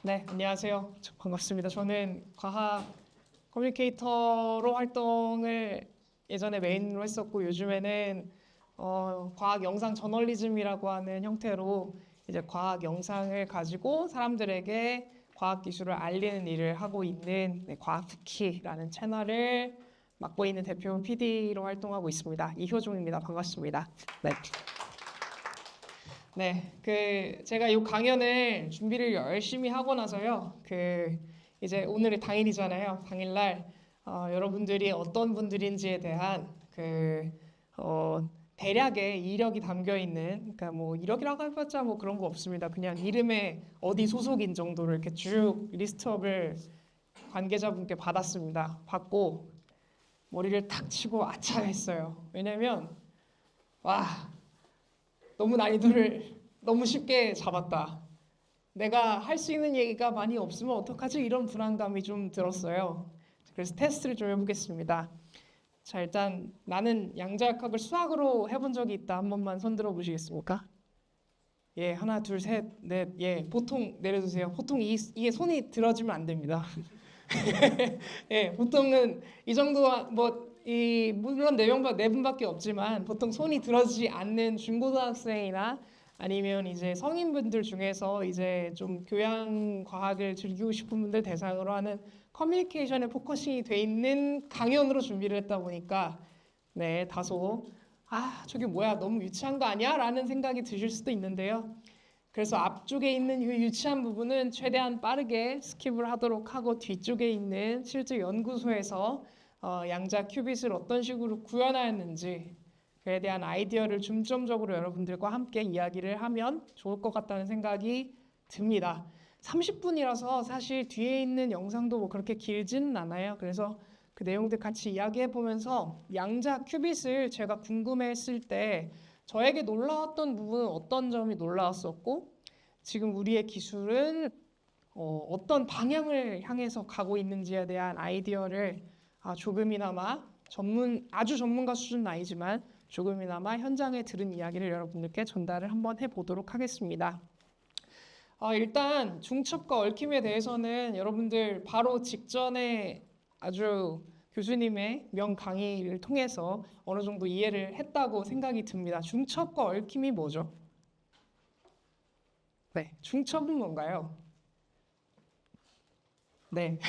네, 안녕하세요. 반갑습니다. 저는 과학 커뮤니케이터로 활동을 예전에 메인으로 했었고 요즘에는 과학 영상 저널리즘이라고 하는 형태로 이제 과학 영상을 가지고 사람들에게 과학 기술을 알리는 일을 하고 있는 과학쿠키라는 채널을 맡고 있는 대표 PD로 활동하고 있습니다. 이효종입니다. 반갑습니다. 네. 네, 제가 이 강연을 준비를 열심히 하고 나서요. 이제 오늘이 당일이잖아요. 당일날 여러분들이 어떤 분들인지에 대한 대략의 이력이 담겨 있는, 그러니까 뭐 이력이라고 해봤자 뭐 그런 거 없습니다. 그냥 이름에 어디 소속인 정도를 이렇게 쭉 리스트업을 관계자분께 받았습니다. 받고 머리를 탁 치고 아차 했어요. 왜냐면 와. 너무 난이도를 너무 쉽게 잡았다. 내가 할 수 있는 얘기가 많이 없으면 어떡하지? 이런 불안감이 좀 들었어요. 그래서 테스트를 좀 해보겠습니다. 자, 일단 나는 양자역학을 수학으로 해본 적이 있다. 한 번만 손 들어 보시겠습니까? 예, 하나, 둘, 셋, 넷, 예, 보통 내려주세요. 보통 이게 손이 들어지면 안 됩니다. 예, 보통은 이 정도 물론 네 분밖에 없지만 보통 손이 들어지지 않는 중고등학생이나 아니면 이제 성인분들 중에서 이제 좀 교양 과학을 즐기고 싶은 분들 대상으로 하는 커뮤니케이션에 포커싱이 돼 있는 강연으로 준비를 했다 보니까 네, 다소 저게 뭐야 너무 유치한 거 아니야? 라는 생각이 드실 수도 있는데요. 그래서 앞쪽에 있는 이 유치한 부분은 최대한 빠르게 스킵을 하도록 하고 뒤쪽에 있는 실제 연구소에서 양자 큐빗을 어떤 식으로 구현하였는지 그에 대한 아이디어를 중점적으로 여러분들과 함께 이야기를 하면 좋을 것 같다는 생각이 듭니다. 30분이라서 사실 뒤에 있는 영상도 뭐 그렇게 길지는 않아요. 그래서 그 내용들 같이 이야기해 보면서 양자 큐빗을 제가 궁금해했을 때 저에게 놀라웠던 부분은 어떤 점이 놀라웠었고 지금 우리의 기술은 어떤 방향을 향해서 가고 있는지에 대한 아이디어를 조금이나마 아주 전문가 수준은 아니지만 조금이나마 현장에 들은 이야기를 여러분들께 전달을 한번 해보도록 하겠습니다. 일단 중첩과 얽힘에 대해서는 여러분들 바로 직전에 아주 교수님의 명 강의를 통해서 어느 정도 이해를 했다고 생각이 듭니다. 중첩과 얽힘이 뭐죠? 네, 중첩은 뭔가요? 네,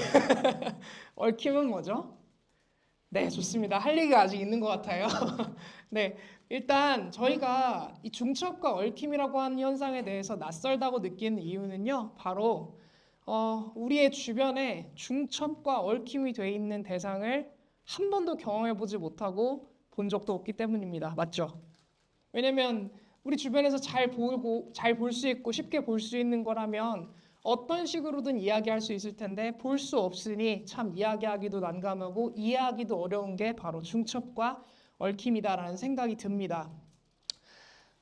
얽힘은 뭐죠? 네, 좋습니다. 할 얘기가 아직 있는 것 같아요. 네, 일단 저희가 이 중첩과 얽힘이라고 하는 현상에 대해서 낯설다고 느끼는 이유는요, 바로 우리의 주변에 중첩과 얽힘이 돼 있는 대상을 한 번도 경험해보지 못하고 본 적도 없기 때문입니다. 맞죠? 왜냐면 우리 주변에서 잘 보고 잘 볼 수 있고 쉽게 볼 수 있는 거라면 어떤 식으로든 이야기할 수 있을 텐데 볼 수 없으니 참 이야기하기도 난감하고 이해하기도 어려운 게 바로 중첩과 얽힘이다라는 생각이 듭니다.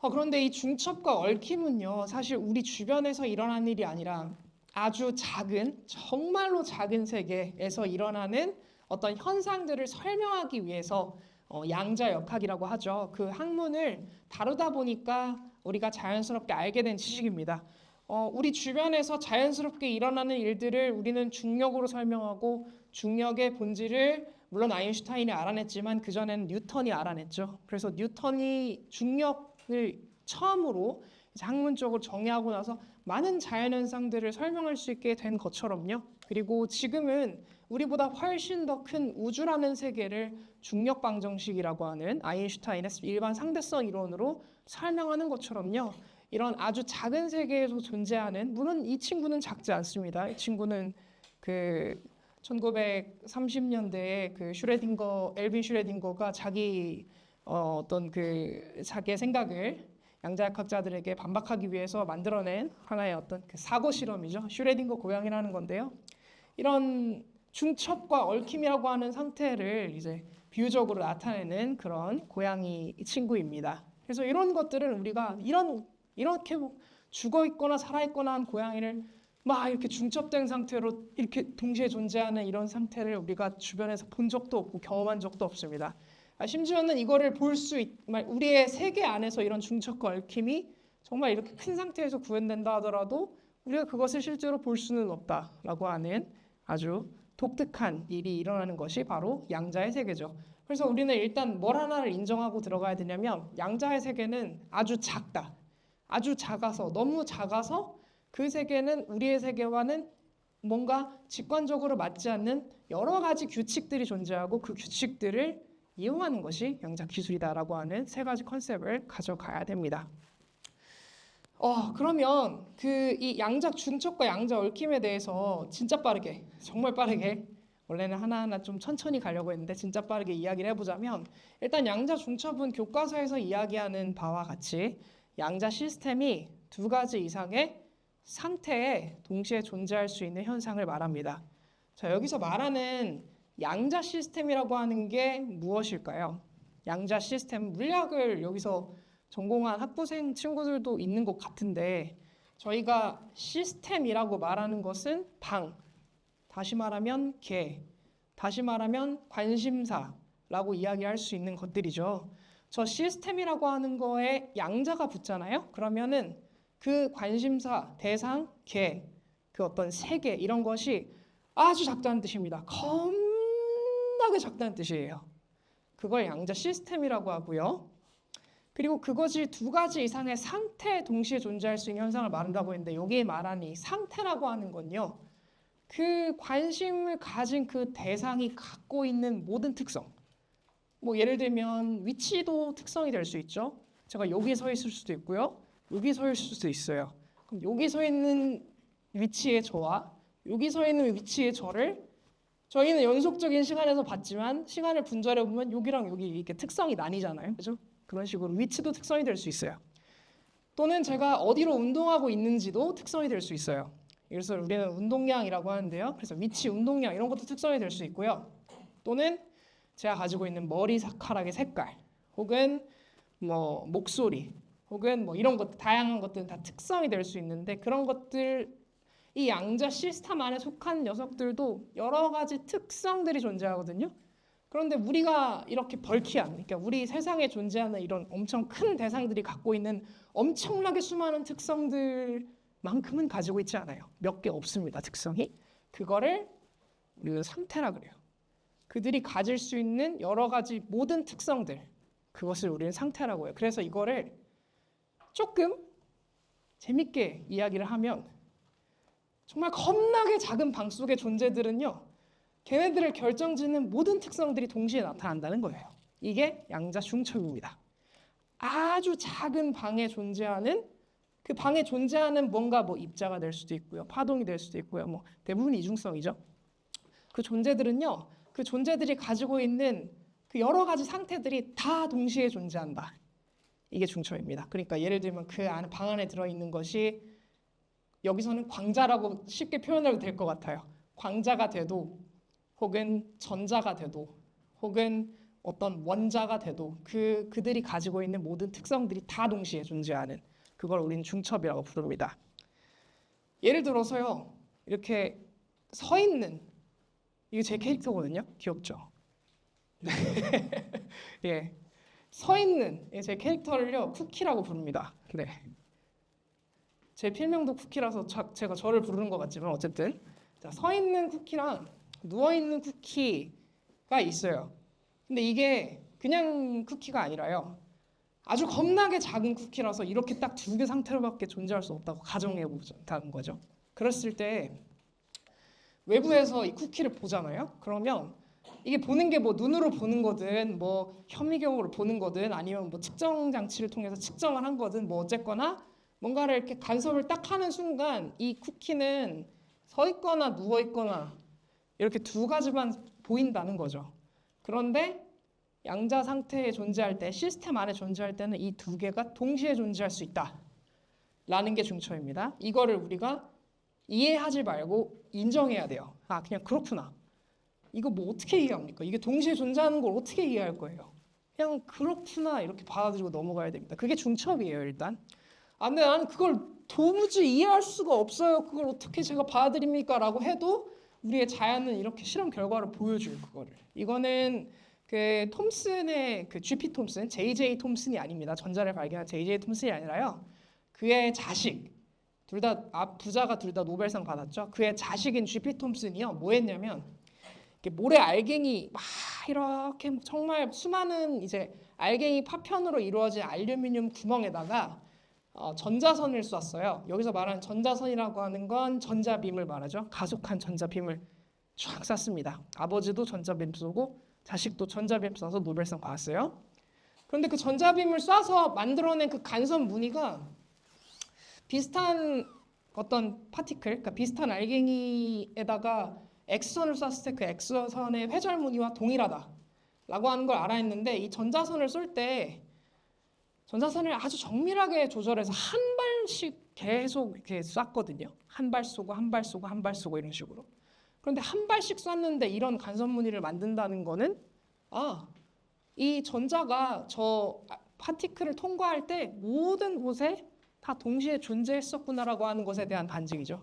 그런데 이 중첩과 얽힘은요, 사실 우리 주변에서 일어나는 일이 아니라 아주 작은, 정말로 작은 세계에서 일어나는 어떤 현상들을 설명하기 위해서 양자역학이라고 하죠. 그 학문을 다루다 보니까 우리가 자연스럽게 알게 된 지식입니다. 우리 주변에서 자연스럽게 일어나는 일들을 우리는 중력으로 설명하고 중력의 본질을 물론 아인슈타인이 알아냈지만 그전에는 뉴턴이 알아냈죠. 그래서 뉴턴이 중력을 처음으로 학문적으로 정의하고 나서 많은 자연현상들을 설명할 수 있게 된 것처럼요. 그리고 지금은 우리보다 훨씬 더 큰 우주라는 세계를 중력 방정식이라고 하는 아인슈타인의 일반 상대성 이론으로 설명하는 것처럼요. 이런 아주 작은 세계에서 존재하는, 물론 이 친구는 작지 않습니다. 이 친구는 1930년대에 엘빈 슈레딩거가 자기의 생각을 양자역학자들에게 반박하기 위해서 만들어낸 하나의 어떤 사고 실험이죠. 슈레딩거 고양이라는 건데요. 이런 중첩과 얽힘이라고 하는 상태를 이제 비유적으로 나타내는 그런 고양이 친구입니다. 그래서 이런 것들은 우리가 이렇게 죽어 있거나 살아 있거나 한 고양이를 막 이렇게 중첩된 상태로 이렇게 동시에 존재하는 이런 상태를 우리가 주변에서 본 적도 없고 경험한 적도 없습니다. 심지어는 이거를 우리의 세계 안에서 이런 중첩과 얽힘이 정말 이렇게 큰 상태에서 구현된다 하더라도 우리가 그것을 실제로 볼 수는 없다라고 하는 아주 독특한 일이 일어나는 것이 바로 양자의 세계죠. 그래서 우리는 일단 뭘 하나를 인정하고 들어가야 되냐면 양자의 세계는 아주 작다. 아주 작아서 너무 작아서 그 세계는 우리의 세계와는 뭔가 직관적으로 맞지 않는 여러 가지 규칙들이 존재하고 그 규칙들을 이용하는 것이 양자 기술이다라고 하는 세 가지 컨셉을 가져가야 됩니다. 그러면 이 양자 중첩과 양자 얽힘에 대해서 진짜 빠르게, 정말 빠르게, 원래는 하나하나 좀 천천히 가려고 했는데 진짜 빠르게 이야기를 해보자면, 일단 양자 중첩은 교과서에서 이야기하는 바와 같이 양자 시스템이 두 가지 이상의 상태에 동시에 존재할 수 있는 현상을 말합니다. 자, 여기서 말하는 양자 시스템이라고 하는 게 무엇일까요? 양자 시스템, 물리학을 여기서 전공한 학부생 친구들도 있는 것 같은데, 저희가 시스템이라고 말하는 것은 방, 다시 말하면 개, 다시 말하면 관심사라고 이야기할 수 있는 것들이죠. 저 시스템이라고 하는 거에 양자가 붙잖아요. 그러면은 그 관심사, 대상, 개, 그 어떤 세계 이런 것이 아주 작다는 뜻입니다. 겁나게 작다는 뜻이에요. 그걸 양자 시스템이라고 하고요. 그리고 그것이 두 가지 이상의 상태에 동시에 존재할 수 있는 현상을 말한다고 했는데, 여기에 말하는 이 상태라고 하는 건요, 그 관심을 가진 그 대상이 갖고 있는 모든 특성, 뭐 예를 들면 위치도 특성이 될 수 있죠. 제가 여기 서 있을 수도 있고요, 여기 서 있을 수도 있어요. 그럼 여기 서 있는 위치의 저와 여기 서 있는 위치의 저를 저희는 연속적인 시간에서 봤지만, 시간을 분절해 보면 여기랑 여기 이렇게 특성이 나뉘잖아요, 그죠? 그런 식으로 위치도 특성이 될 수 있어요. 또는 제가 어디로 운동하고 있는지도 특성이 될 수 있어요. 그래서 우리는 운동량이라고 하는데요. 그래서 위치, 운동량 이런 것도 특성이 될 수 있고요. 또는 제가 가지고 있는 머리카락의 색깔, 혹은 뭐 목소리, 혹은 뭐 이런 것, 다양한 것들은 다 특성이 될 수 있는데, 그런 것들, 이 양자 시스템 안에 속한 녀석들도 여러 가지 특성들이 존재하거든요. 그런데 우리가 이렇게 벌키한, 그러니까 우리 세상에 존재하는 이런 엄청 큰 대상들이 갖고 있는 엄청나게 수많은 특성들만큼은 가지고 있지 않아요. 몇 개 없습니다, 특성이. 그거를 우리가 상태라 그래요. 그들이 가질 수 있는 여러 가지 모든 특성들, 그것을 우리는 상태라고 해요. 그래서 이거를 조금 재밌게 이야기를 하면, 정말 겁나게 작은 방 속의 존재들은요, 걔네들을 결정짓는 모든 특성들이 동시에 나타난다는 거예요. 이게 양자 중첩입니다. 아주 작은 방에 존재하는, 그 방에 존재하는 뭔가 뭐 입자가 될 수도 있고요, 파동이 될 수도 있고요, 뭐 대부분 이중성이죠. 그 존재들은요, 그 존재들이 가지고 있는 그 여러 가지 상태들이 다 동시에 존재한다. 이게 중첩입니다. 그러니까 예를 들면 그 안에, 방 안에 들어있는 것이, 여기서는 광자라고 쉽게 표현해도 될 것 같아요. 광자가 돼도, 혹은 전자가 돼도, 혹은 어떤 원자가 돼도 그들이 가지고 있는 모든 특성들이 다 동시에 존재하는, 그걸 우리는 중첩이라고 부릅니다. 예를 들어서요, 이렇게 서 있는, 이게 제 캐릭터거든요. 귀엽죠? 예, 서 있는 제 캐릭터를요, 쿠키라고 부릅니다. 네. 제 필명도 쿠키라서 제가 저를 부르는 것 같지만, 어쨌든 자, 서 있는 쿠키랑 누워 있는 쿠키가 있어요. 근데 이게 그냥 쿠키가 아니라요, 아주 겁나게 작은 쿠키라서 이렇게 딱 두 개 상태로밖에 존재할 수 없다고 가정해 보자는 거죠. 그랬을 때 외부에서 이 쿠키를 보잖아요. 그러면 이게 보는 게 뭐 눈으로 보는 거든, 뭐 현미경으로 보는 거든, 아니면 뭐 측정 장치를 통해서 측정을 한 거든, 뭐 어쨌거나 뭔가를 이렇게 간섭을 딱 하는 순간 이 쿠키는 서 있거나 누워 있거나 이렇게 두 가지만 보인다는 거죠. 그런데 양자 상태에 존재할 때, 시스템 안에 존재할 때는 이 두 개가 동시에 존재할 수 있다라는 게 중첩입니다. 이거를 우리가 이해하지 말고 인정해야 돼요. 아, 그냥 그렇구나. 이거 뭐 어떻게 이해합니까? 이게 동시에 존재하는 걸 어떻게 이해할 거예요? 그냥 그렇구나 이렇게 받아들이고 넘어가야 됩니다. 그게 중첩이에요, 일단. 아, 근데 나는 그걸 도무지 이해할 수가 없어요. 그걸 어떻게 제가 받아들입니까? 라고 해도 우리의 자연은 이렇게 실험 결과를 보여줘요, 그거를. 이거는 그 톰슨의 그 GP 톰슨, JJ 톰슨이 아닙니다. 전자를 발견한 JJ 톰슨이 아니라요, 그의 자식, 부자가 둘 다 노벨상 받았죠. 그의 자식인 GP 톰슨이요. 뭐 했냐면 이렇게 모래 알갱이 막 이렇게 정말 수많은 이제 알갱이 파편으로 이루어진 알루미늄 구멍에다가 전자선을 쐈어요. 여기서 말하는 전자선이라고 하는 건 전자빔을 말하죠. 가속한 전자빔을 쫙 쐈습니다. 아버지도 전자빔 쏘고 자식도 전자빔 쏴서 노벨상 받았어요. 그런데 그 전자빔을 쏴서 만들어낸 그 간선 무늬가 비슷한 어떤 파티클, 그러니까 비슷한 알갱이에다가 X선을 쐈을 때 그 X선의 회절 무늬와 동일하다라고 하는 걸 알아냈는데 이 전자선을 쏠 때 전자선을 아주 정밀하게 조절해서 한 발씩 계속 이렇게 쐈거든요. 한 발 쏘고 한 발 쏘고 한 발 쏘고 이런 식으로. 그런데 한 발씩 쐈는데 이런 간선 무늬를 만든다는 거는 이 전자가 저 파티클을 통과할 때 모든 곳에 다 동시에 존재했었구나라고 하는 것에 대한 반증이죠.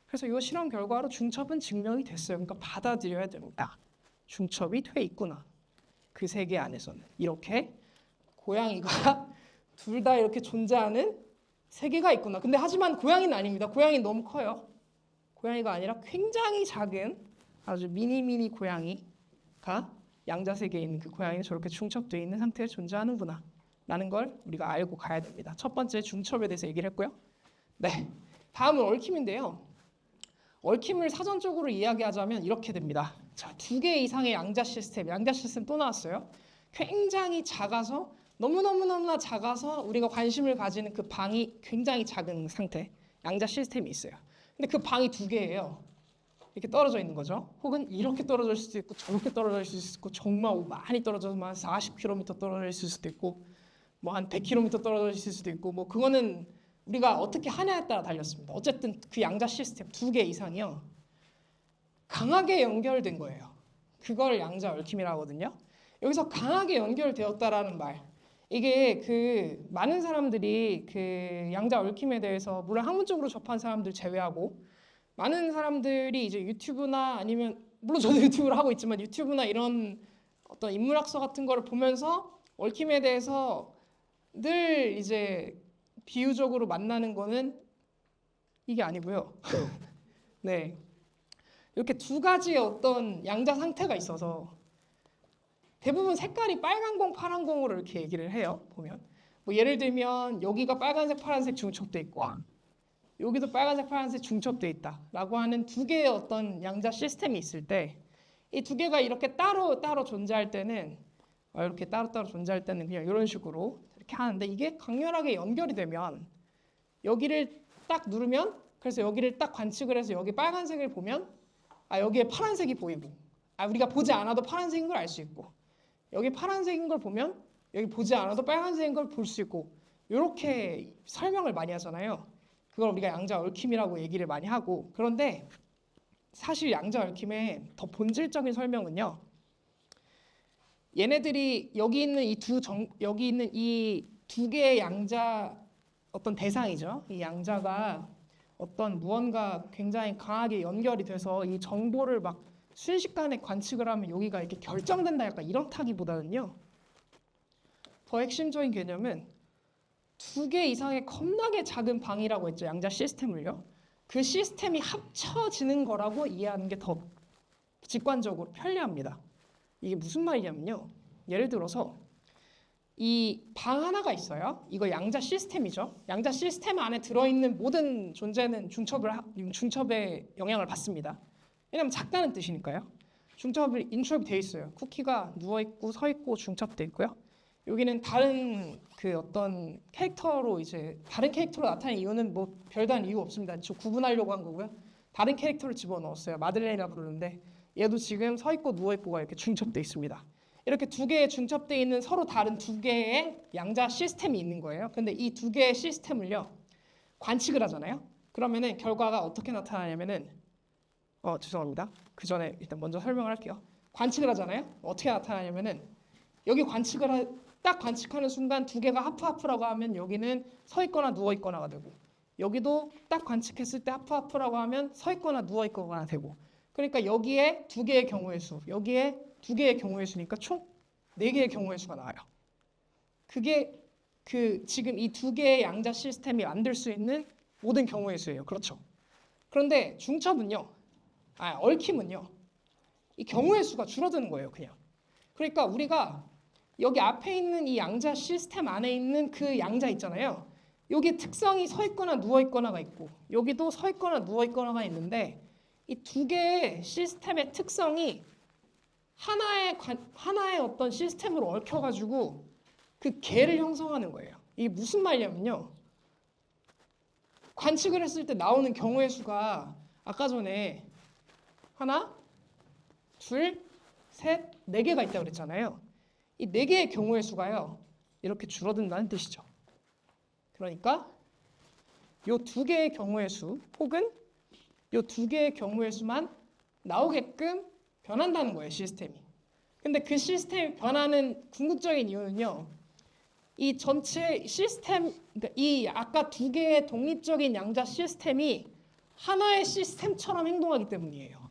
그래서 이 실험 결과로 중첩은 증명이 됐어요. 그러니까 받아들여야 됩니다. 중첩이 돼 있구나. 그 세계 안에서는 이렇게 고양이가 둘 다 이렇게 존재하는 세계가 있구나. 근데 하지만 고양이는 아닙니다. 고양이는 너무 커요. 고양이가 아니라 굉장히 작은 아주 미니 고양이가 양자 세계에 있는 그 고양이는 저렇게 중첩되어 있는 상태에 존재하는구나 라는 걸 우리가 알고 가야 됩니다. 첫 번째 중첩에 대해서 얘기를 했고요. 네, 다음은 얽힘인데요. 얽힘을 사전적으로 이야기하자면 이렇게 됩니다. 자, 2개 이상의 양자 시스템 또 나왔어요. 굉장히 작아서 너무나 작아서 우리가 관심을 가지는 그 방이 굉장히 작은 상태 양자 시스템이 있어요. 근데 그 방이 2개예요. 이렇게 떨어져 있는 거죠. 혹은 이렇게 떨어져 있을 수도 있고 저렇게 떨어져 있을 수도 있고 정말 많이 떨어져서 한 40km 떨어져 있을 수도 있고 뭐 한 100km 떨어져 있을 수도 있고 뭐 그거는 우리가 어떻게 하냐에 따라 달렸습니다. 어쨌든 그 양자 시스템 2개 이상이요. 강하게 연결된 거예요. 그걸 양자 얽힘이라고 하거든요. 여기서 강하게 연결되었다라는 말. 이게 그 많은 사람들이 그 양자 얽힘에 대해서 물론 학문적으로 접한 사람들 제외하고 많은 사람들이 이제 유튜브나 아니면 물론 저도 유튜브를 하고 있지만 유튜브나 이런 어떤 인문학서 같은 거를 보면서 얽힘에 대해서 늘 이제 비유적으로 만나는 거는 이게 아니고요. 네, 이렇게 2가지의 어떤 양자 상태가 있어서 대부분 색깔이 빨간 공, 파란 공으로 이렇게 얘기를 해요. 보면 뭐 예를 들면 여기가 빨간색, 파란색 중첩돼 있고 여기도 빨간색, 파란색 중첩돼 있다라고 하는 2개의 어떤 양자 시스템이 있을 때 이 2개가 이렇게 따로 존재할 때는 이렇게 따로 존재할 때는 그냥 이런 식으로 이렇게 하는데 이게 강렬하게 연결이 되면 여기를 딱 누르면 그래서 여기를 딱 관측을 해서 여기 빨간색을 보면 여기에 파란색이 보이고 우리가 보지 않아도 파란색인 걸 알 수 있고 여기 파란색인 걸 보면 여기 보지 않아도 빨간색인 걸 볼 수 있고 이렇게 설명을 많이 하잖아요. 그걸 우리가 양자 얽힘이라고 얘기를 많이 하고 그런데 사실 양자 얽힘의 더 본질적인 설명은요. 얘네들이 여기 있는 이 2개의 양자 어떤 대상이죠. 이 양자가 어떤 무언가 굉장히 강하게 연결이 돼서 이 정보를 막 순식간에 관측을 하면 여기가 이렇게 결정된다 약간 이렇다기보다는요. 더 핵심적인 개념은 2개 이상의 겁나게 작은 방이라고 했죠. 양자 시스템을요. 그 시스템이 합쳐지는 거라고 이해하는 게 더 직관적으로 편리합니다. 이게 무슨 말이냐면요. 예를 들어서 이 방 하나가 있어요. 이거 양자 시스템이죠. 양자 시스템 안에 들어있는 모든 존재는 중첩의 영향을 받습니다. 왜냐하면 작다는 뜻이니까요. 중첩이 돼 있어요. 쿠키가 누워 있고 서 있고 중첩돼 있고요. 여기는 다른 그 어떤 캐릭터로 이제 다른 캐릭터로 나타낸 이유는 뭐 별다른 이유 없습니다. 저 구분하려고 한 거고요. 다른 캐릭터를 집어넣었어요. 마들렌이라 부르는데 얘도 지금 서 있고 누워 있고가 이렇게 중첩돼 있습니다. 이렇게 2개의 중첩돼 있는 서로 다른 2개의 양자 시스템이 있는 거예요. 근데 이 2개의 시스템을요 관측을 하잖아요. 그러면은 결과가 어떻게 나타나냐면은 죄송합니다. 그 전에 일단 먼저 설명을 할게요. 관측을 하잖아요. 어떻게 나타나냐면은 여기 딱 관측하는 순간 2개가 하프하프라고 하면 여기는 서 있거나 누워 있거나가 되고 여기도 딱 관측했을 때 하프하프라고 하면 서 있거나 누워 있거나 되고 그러니까 여기에 2개의 경우의 수 여기에 2개의 경우의 수니까 총 4개의 경우의 수가 나와요. 그게 지금 이 2개의 양자 시스템이 만들 수 있는 모든 경우의 수예요. 그렇죠. 그런데 중첩은요, 얽힘은요, 이 경우의 수가 줄어드는 거예요, 그냥. 그러니까 우리가 여기 앞에 있는 이 양자 시스템 안에 있는 그 양자 있잖아요. 여기 특성이 서 있거나 누워 있거나가 있고, 여기도 서 있거나 누워 있거나가 있는데, 이 두 개의 시스템의 특성이 하나의 어떤 시스템으로 얽혀가지고 그 개를 형성하는 거예요. 이게 무슨 말이냐면요, 관측을 했을 때 나오는 경우의 수가 아까 전에 하나, 둘, 셋, 네 개가 있다고 그랬잖아요. 이 네 개의 경우의 수가요, 이렇게 줄어든다는 뜻이죠. 그러니까 이 두 개의 경우의 수 혹은 이 두 개의 경우의 수만 나오게끔 변한다는 거예요, 시스템이. 근데 그 시스템이 변하는 궁극적인 이유는요, 이 전체 시스템, 그러니까 이 아까 두 개의 독립적인 양자 시스템이 하나의 시스템처럼 행동하기 때문이에요.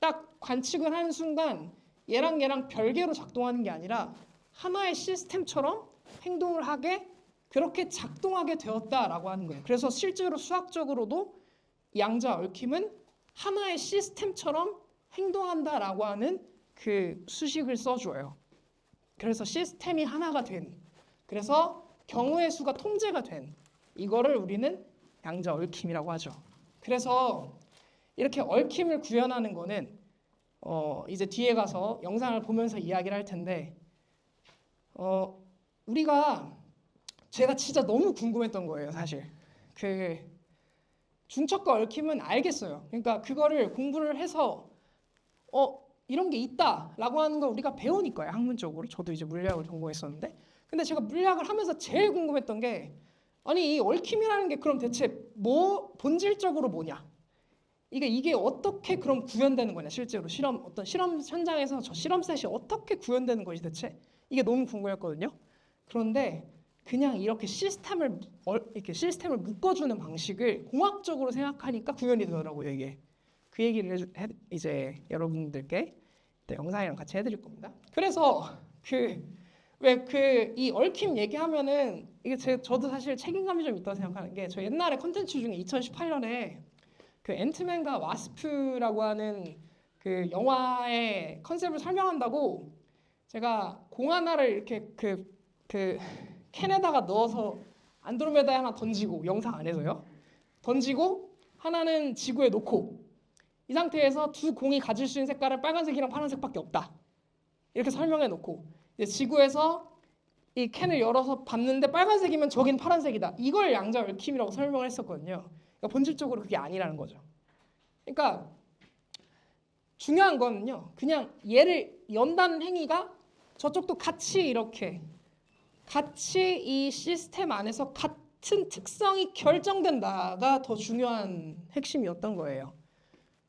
딱 관측을 하는 순간 얘랑 별개로 작동하는 게 아니라 하나의 시스템처럼 행동을 하게, 그렇게 작동하게 되었다라고 하는 거예요. 그래서 실제로 수학적으로도 양자 얽힘은 하나의 시스템처럼 행동한다라고 하는 그 수식을 써줘요. 그래서 시스템이 하나가 된, 그래서 경우의 수가 통제가 된, 이거를 우리는 양자 얽힘이라고 하죠. 그래서 이렇게 얽힘을 구현하는 거는 이제 뒤에 가서 영상을 보면서 이야기를 할 텐데, 제가 진짜 너무 궁금했던 거예요, 사실. 그 중첩과 얽힘은 알겠어요. 그러니까 그거를 공부를 해서 이런 게 있다라고 하는 걸 우리가 배우니까요, 학문적으로. 저도 이제 물리학을 전공했었는데, 근데 제가 물리학을 하면서 제일 궁금했던 게, 아니 이 얽힘이라는 게 그럼 대체 본질적으로 뭐냐? 이게 어떻게 그럼 구현되는 거냐? 실제로 어떤 실험 현장에서 저 실험셋이 어떻게 구현되는 것이 대체? 이게 너무 궁금했거든요. 그런데 그냥 이렇게 시스템을 묶어주는 방식을 공학적으로 생각하니까 구현이 되더라고요, 이게. 그 얘기를 이제 여러분들께 영상이랑 같이 해드릴 겁니다. 그래서 이 얽힘 얘기하면은 이게 저도 사실 책임감이 좀 있다고 생각하는 게, 저 옛날에 컨텐츠 중에 2018년에 그 앤트맨과 와스프라고 하는 그 영화의 컨셉을 설명한다고 제가 공 하나를 이렇게 그 캔에다가 넣어서 안드로메다에 하나 던지고, 영상 안에서요, 던지고 하나는 지구에 놓고, 이 상태에서 두 공이 가질 수 있는 색깔은 빨간색이랑 파란색밖에 없다, 이렇게 설명해 놓고, 이제 지구에서 이 캔을 열어서 봤는데 빨간색이면 저긴 파란색이다, 이걸 양자 얽힘이라고 설명을 했었거든요. 그러니까 본질적으로 그게 아니라는 거죠. 그러니까 중요한 거는요, 그냥 얘를 연다는 행위가 저쪽도 같이 이 시스템 안에서 같은 특성이 결정된다가 더 중요한 핵심이었던 거예요.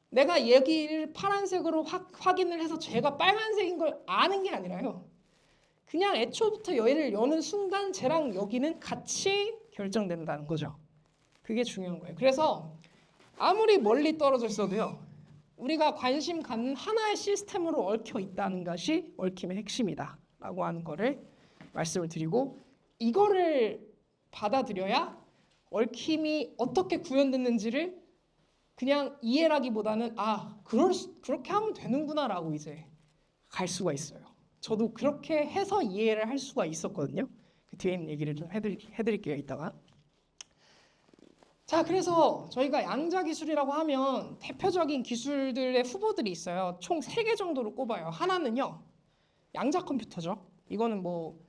내가 여기를 파란색으로 확인을 해서 쟤가 빨간색인 걸 아는 게 아니라요, 그냥 애초부터 얘를 여는 순간 쟤랑 여기는 같이 결정된다는 거죠. 그게 중요한 거예요. 그래서 아무리 멀리 떨어져 있어도요, 우리가 관심 갖는 하나의 시스템으로 얽혀 있다는 것이 얽힘의 핵심이다라고 하는 거를 말씀을 드리고, 이거를 받아들여야 얽힘이 어떻게 구현됐는지를 그냥 이해라기보다는 그렇게 하면 되는구나라고 이제 갈 수가 있어요. 저도 그렇게 해서 이해를 할 수가 있었거든요. 그 뒤에 있는 얘기를 좀 해드릴게요, 이따가. 자, 그래서 저희가 양자 기술이라고 하면 대표적인 기술들의 후보들이 있어요. 총 3개 정도로 꼽아요. 하나는요, 양자 컴퓨터죠. 이거는 뭐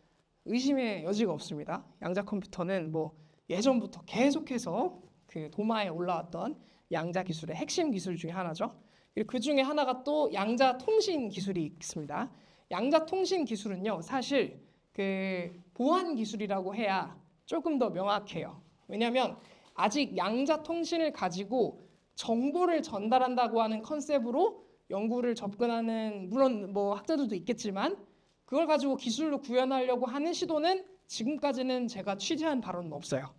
의심의 여지가 없습니다. 양자 컴퓨터는 뭐 예전부터 계속해서 그 도마에 올라왔던 양자 기술의 핵심 기술 중에 하나죠. 그리고 그 중에 하나가 또 양자 통신 기술이 있습니다. 양자 통신 기술은요, 사실 그 보안 기술이라고 해야 조금 더 명확해요. 왜냐하면 아직 양자 통신을 가지고 정보를 전달한다고 하는 컨셉으로 연구를 접근하는, 물론 뭐 학자들도 있겠지만, 그걸 가지고 기술로 구현하려고 하는 시도는 지금까지는 제가 취재한 바로는 없어요.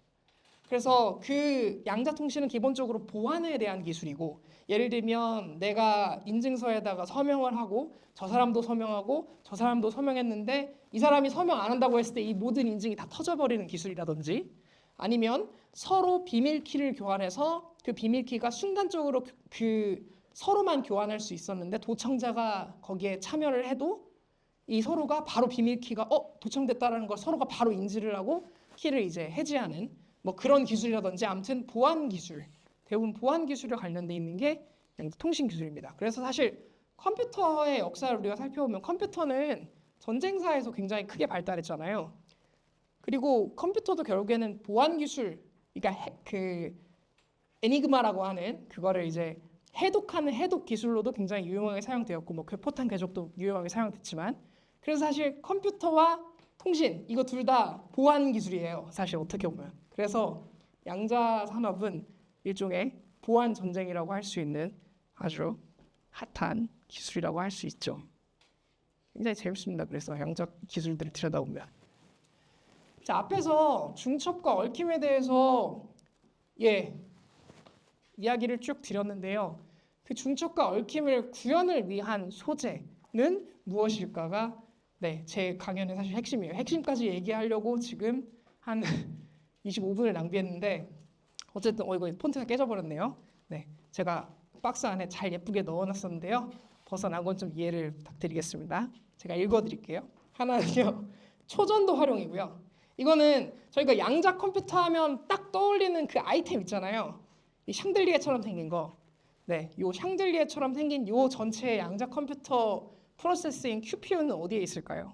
그래서 그 양자 통신은 기본적으로 보안에 대한 기술이고, 예를 들면 내가 인증서에다가 서명을 하고 저 사람도 서명하고 저 사람도 서명했는데 이 사람이 서명 안 한다고 했을 때 이 모든 인증이 다 터져버리는 기술이라든지, 아니면 서로 비밀키를 교환해서 그 비밀키가 순간적으로 그 서로만 교환할 수 있었는데 도청자가 거기에 참여를 해도 이 서로가 바로 비밀키가 도청됐다라는 걸 서로가 바로 인지를 하고 키를 이제 해지하는 뭐 그런 기술이라든지 아무튼 보안 기술, 대부분 보안 기술에 관련돼 있는 게 통신 기술입니다. 그래서 사실 컴퓨터의 역사를 우리가 살펴보면 컴퓨터는 전쟁사에서 굉장히 크게 발달했잖아요. 그리고 컴퓨터도 결국에는 보안 기술, 그러니까 그 에니그마라고 하는 그거를 이제 해독하는 해독 기술로도 굉장히 유용하게 사용되었고 뭐 괴포탄 궤적도 유용하게 사용됐지만 그래서 사실 컴퓨터와 통신 이거 둘 다 보안 기술이에요. 사실 어떻게 보면. 그래서 양자 산업은 일종의 보안 전쟁이라고 할 수 있는 아주 핫한 기술이라고 할 수 있죠. 굉장히 재밌습니다. 그래서 양자 기술들을 들여다보면. 자, 앞에서 중첩과 얽힘에 대해서 이야기를 쭉 드렸는데요. 그 중첩과 얽힘을 구현을 위한 소재는 무엇일까가 제 강연의 사실 핵심이에요. 핵심까지 얘기하려고 지금 한 25분을 낭비했는데 어쨌든 이거 폰트가 깨져버렸네요. 제가 박스 안에 잘 예쁘게 넣어놨었는데요. 벗어난 건 좀 이해를 부탁드리겠습니다. 제가 읽어드릴게요. 하나는요. 초전도 활용이고요. 이거는 저희가 양자 컴퓨터 하면 딱 떠올리는 그 아이템 있잖아요. 이 샹들리에처럼 생긴 거. 요 샹들리에처럼 생긴 요 전체의 양자 컴퓨터 프로세스인 QPU는 어디에 있을까요?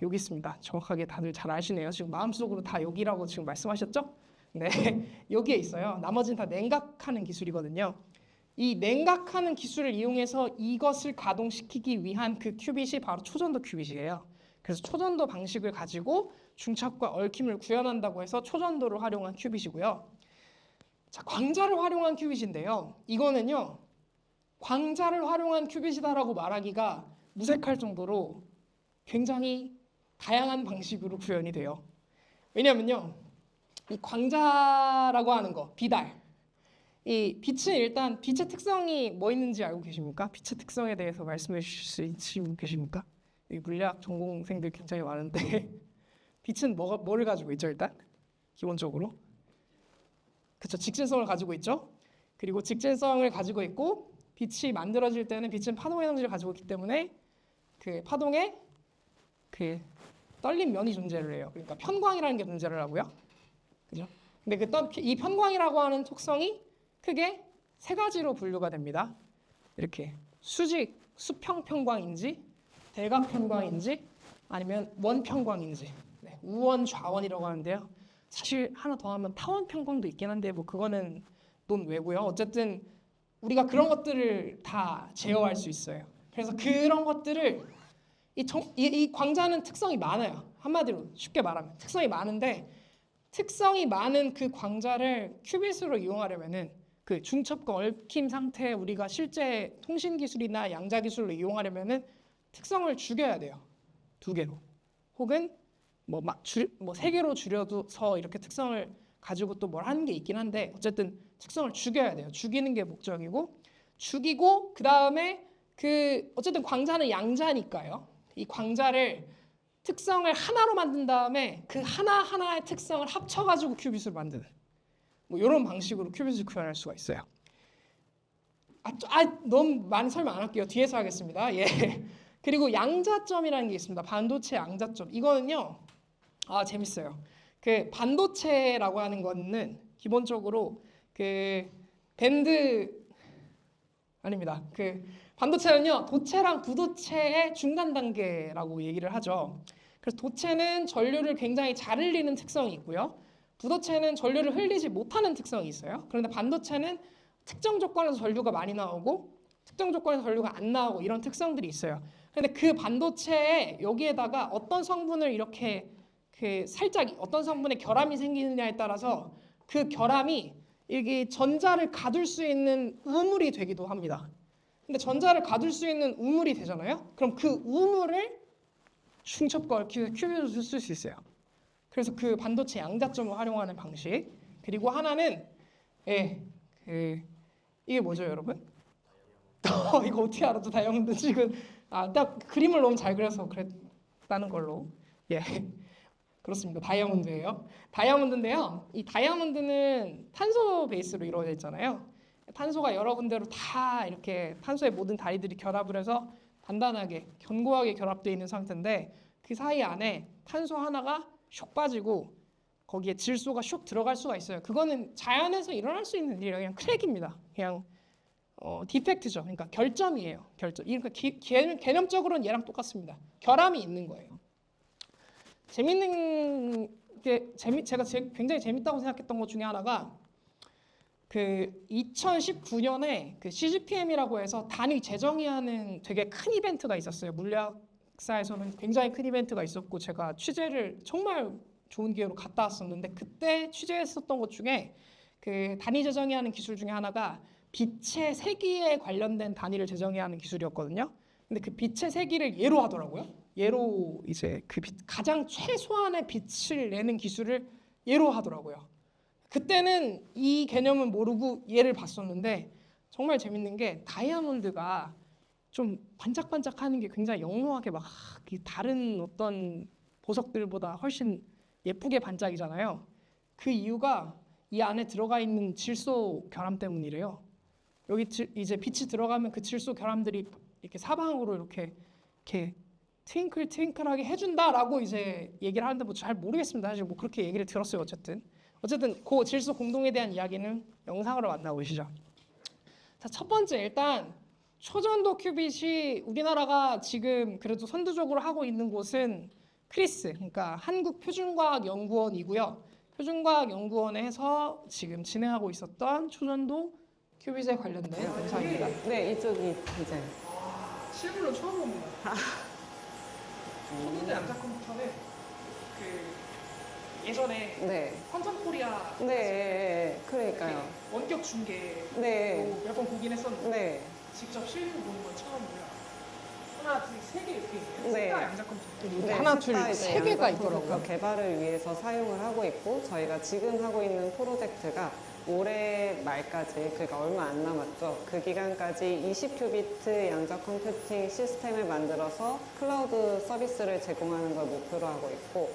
여기 있습니다. 정확하게 다들 잘 아시네요. 지금 마음속으로 다 여기라고 지금 말씀하셨죠? 여기에 있어요. 나머지는 다 냉각하는 기술이거든요. 이 냉각하는 기술을 이용해서 이것을 가동시키기 위한 그 큐빗이 바로 초전도 큐빗이에요. 그래서 초전도 방식을 가지고 중첩과 얽힘을 구현한다고 해서 초전도를 활용한 큐빗이고요. 자, 광자를 활용한 큐빗인데요. 이거는요. 광자를 활용한 큐빗이다라고 말하기가 무색할 정도로 굉장히 다양한 방식으로 구현이 돼요. 왜냐면요. 이 광자라고 하는 거, 비달. 이 빛은 일단 빛의 특성이 뭐 있는지 알고 계십니까? 빛의 특성에 대해서 말씀해 주실 수 계십니까? 여기 물리학 전공생들 굉장히 많은데 빛은 뭐를 가지고 있죠? 일단 기본적으로 그렇죠. 직진성을 가지고 있죠. 그리고 직진성을 가지고 있고 빛이 만들어질 때는 빛은 파동 에너지를 가지고 있기 때문에 그 파동에 그 떨린 면이 존재를 해요. 그러니까 편광이라는 게 존재를 하고요. 그죠? 근데 이 편광이라고 하는 속성이 크게 세 가지로 분류가 됩니다. 이렇게 수평 편광인지 대각 편광인지 아니면 원 편광인지 우원 좌원이라고 하는데요. 사실 하나 더 하면 타원 편광도 있긴 한데 뭐 그거는 논외고요. 어쨌든 우리가 그런 것들을 다 제어할 수 있어요. 그래서 그런 것들을 이 광자는 특성이 많아요. 한마디로 쉽게 말하면 특성이 많은데 특성이 많은 그 광자를 큐빗으로 이용하려면은 그 중첩과 얽힘 상태에 우리가 실제 통신 기술이나 양자 기술로 이용하려면은 특성을 죽여야 돼요. 2개로. 혹은 세 개로 줄여서 이렇게 특성을 가지고 또 뭘 하는 게 있긴 한데 어쨌든 특성을 죽여야 돼요. 죽이는 게 목적이고 죽이고 그다음에 어쨌든 광자는 양자니까요. 이 광자를 특성을 하나로 만든 다음에 그 하나하나의 특성을 합쳐가지고 큐빗을 만드는 뭐 이런 방식으로 큐빗을 구현할 수가 있어요. 너무 많이 설명 안 할게요. 뒤에서 하겠습니다. 그리고 양자점이라는 게 있습니다. 반도체 양자점. 이거는요. 재밌어요. 그 반도체라고 하는 거는 기본적으로 그 밴드 아닙니다. 그 반도체는요. 도체랑 부도체의 중간 단계라고 얘기를 하죠. 그래서 도체는 전류를 굉장히 잘 흘리는 특성이 있고요. 부도체는 전류를 흘리지 못하는 특성이 있어요. 그런데 반도체는 특정 조건에서 전류가 많이 나오고 특정 조건에서 전류가 안 나오고 이런 특성들이 있어요. 그런데 그 반도체에 여기에다가 어떤 성분을 이렇게 살짝 어떤 성분의 결함이 생기느냐에 따라서 그 결함이 이게 전자를 가둘 수 있는 우물이 되기도 합니다. 근데 전자를 가둘 수 있는 우물이 되잖아요. 그럼 그 우물을 중첩과 얽힘에서 큐빗으로 쓸 수 있어요. 그래서 그 반도체 양자점을 활용하는 방식. 그리고 하나는 이게 뭐죠, 여러분? 이거 어떻게 알아도 다이아몬드 지금 딱 그림을 너무 잘 그려서 그랬다는 걸로. 그렇습니다. 다이아몬드예요. 다이아몬드인데요. 이 다이아몬드는 탄소 베이스로 이루어져 있잖아요. 탄소가 여러 군데로 다 이렇게 탄소의 모든 다리들이 결합을 해서 단단하게 견고하게 결합되어 있는 상태인데 그 사이 안에 탄소 하나가 슉 빠지고 거기에 질소가 슉 들어갈 수가 있어요. 그거는 자연에서 일어날 수 있는 일이에요. 그냥 크랙입니다. 그냥 디펙트죠. 그러니까 결점이에요. 결점. 그러니까 개념적으로는 얘랑 똑같습니다. 결함이 있는 거예요. 재밌는 게 제가 굉장히 재밌다고 생각했던 것 중에 하나가 그 2019년에 그 CGPM이라고 해서 단위 재정의하는 되게 큰 이벤트가 있었어요. 물리학사에서는 굉장히 큰 이벤트가 있었고 제가 취재를 정말 좋은 기회로 갔다 왔었는데 그때 취재했었던 것 중에 그 단위 재정의하는 기술 중에 하나가 빛의 세기에 관련된 단위를 재정의하는 기술이었거든요. 근데 그 빛의 세기를 예로 하더라고요. 예로 이제 그 가장 최소한의 빛을 내는 기술을 예로 하더라고요. 그때는 이 개념은 모르고 얘를 봤었는데 정말 재밌는 게 다이아몬드가 좀 반짝반짝하는 게 굉장히 영롱하게 막 다른 어떤 보석들보다 훨씬 예쁘게 반짝이잖아요. 그 이유가 이 안에 들어가 있는 질소 결함 때문이래요. 여기 이제 빛이 들어가면 그 질소 결함들이 이렇게 사방으로 이렇게 트윙클트윙클하게 해준다라고 이제 얘기를 하는데 뭐 잘 모르겠습니다. 사실 뭐 그렇게 얘기를 들었어요. 어쨌든 그 질소 공동에 대한 이야기는 영상으로 만나보시죠. 자, 첫 번째 일단 초전도 큐빗이 우리나라가 지금 그래도 선두적으로 하고 있는 곳은 크리스, 그러니까 한국표준과학연구원이고요. 표준과학연구원에서 지금 진행하고 있었던 초전도 큐빗에 관련된 영상입니다. 네, 이쪽이 이제 실물로 처음 봅니다. 초전도 양자 컴퓨터는 그 예전에 네, 퀀텀 코리아 네, 그러니까요. 원격 중계 네, 몇 번 보긴 했었는데 네, 직접 실물 보는 건 처음이고요. 하나, 둘, 세 개 이렇게 있어요. 네. 스타 양자 컴퓨터. 네, 하나, 스타 둘, 이제 세 개가 양자 컴퓨터 있더라고요. 개발을 위해서 사용을 하고 있고 저희가 지금 하고 있는 프로젝트가 올해 말까지 그러니까 얼마 안 남았죠. 그 기간까지 20큐비트 양자 컴퓨팅 시스템을 만들어서 클라우드 서비스를 제공하는 걸 목표로 하고 있고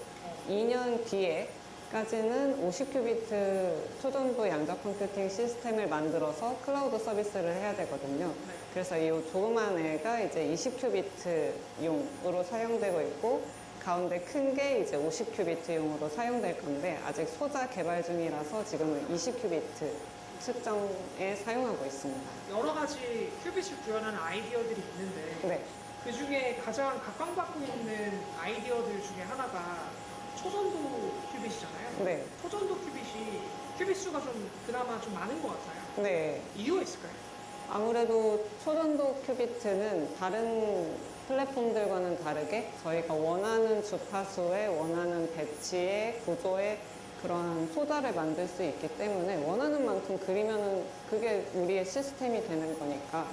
2년 뒤에까지는 50큐비트 초전도 양자 컴퓨팅 시스템을 만들어서 클라우드 서비스를 해야 되거든요. 그래서 이 조그만 애가 이제 20큐비트용으로 사용되고 있고 가운데 큰 게 이제 50큐비트용으로 사용될 건데 아직 소자 개발 중이라서 지금은 20큐비트 측정에 사용하고 있습니다. 여러 가지 큐빗을 구현하는 아이디어들이 있는데 네, 그 중에 가장 각광받고 있는 아이디어들 중에 하나가 초전도 큐빗이잖아요. 네, 초전도 큐빗이 큐빗 수가 좀 그나마 좀 많은 것 같아요. 네. 이유가 있을까요? 아무래도 초전도 큐비트는 다른 플랫폼들과는 다르게 저희가 원하는 주파수에 원하는 배치의 구조에 그런 소자를 만들 수 있기 때문에 원하는 만큼 그리면은 그게 우리의 시스템이 되는 거니까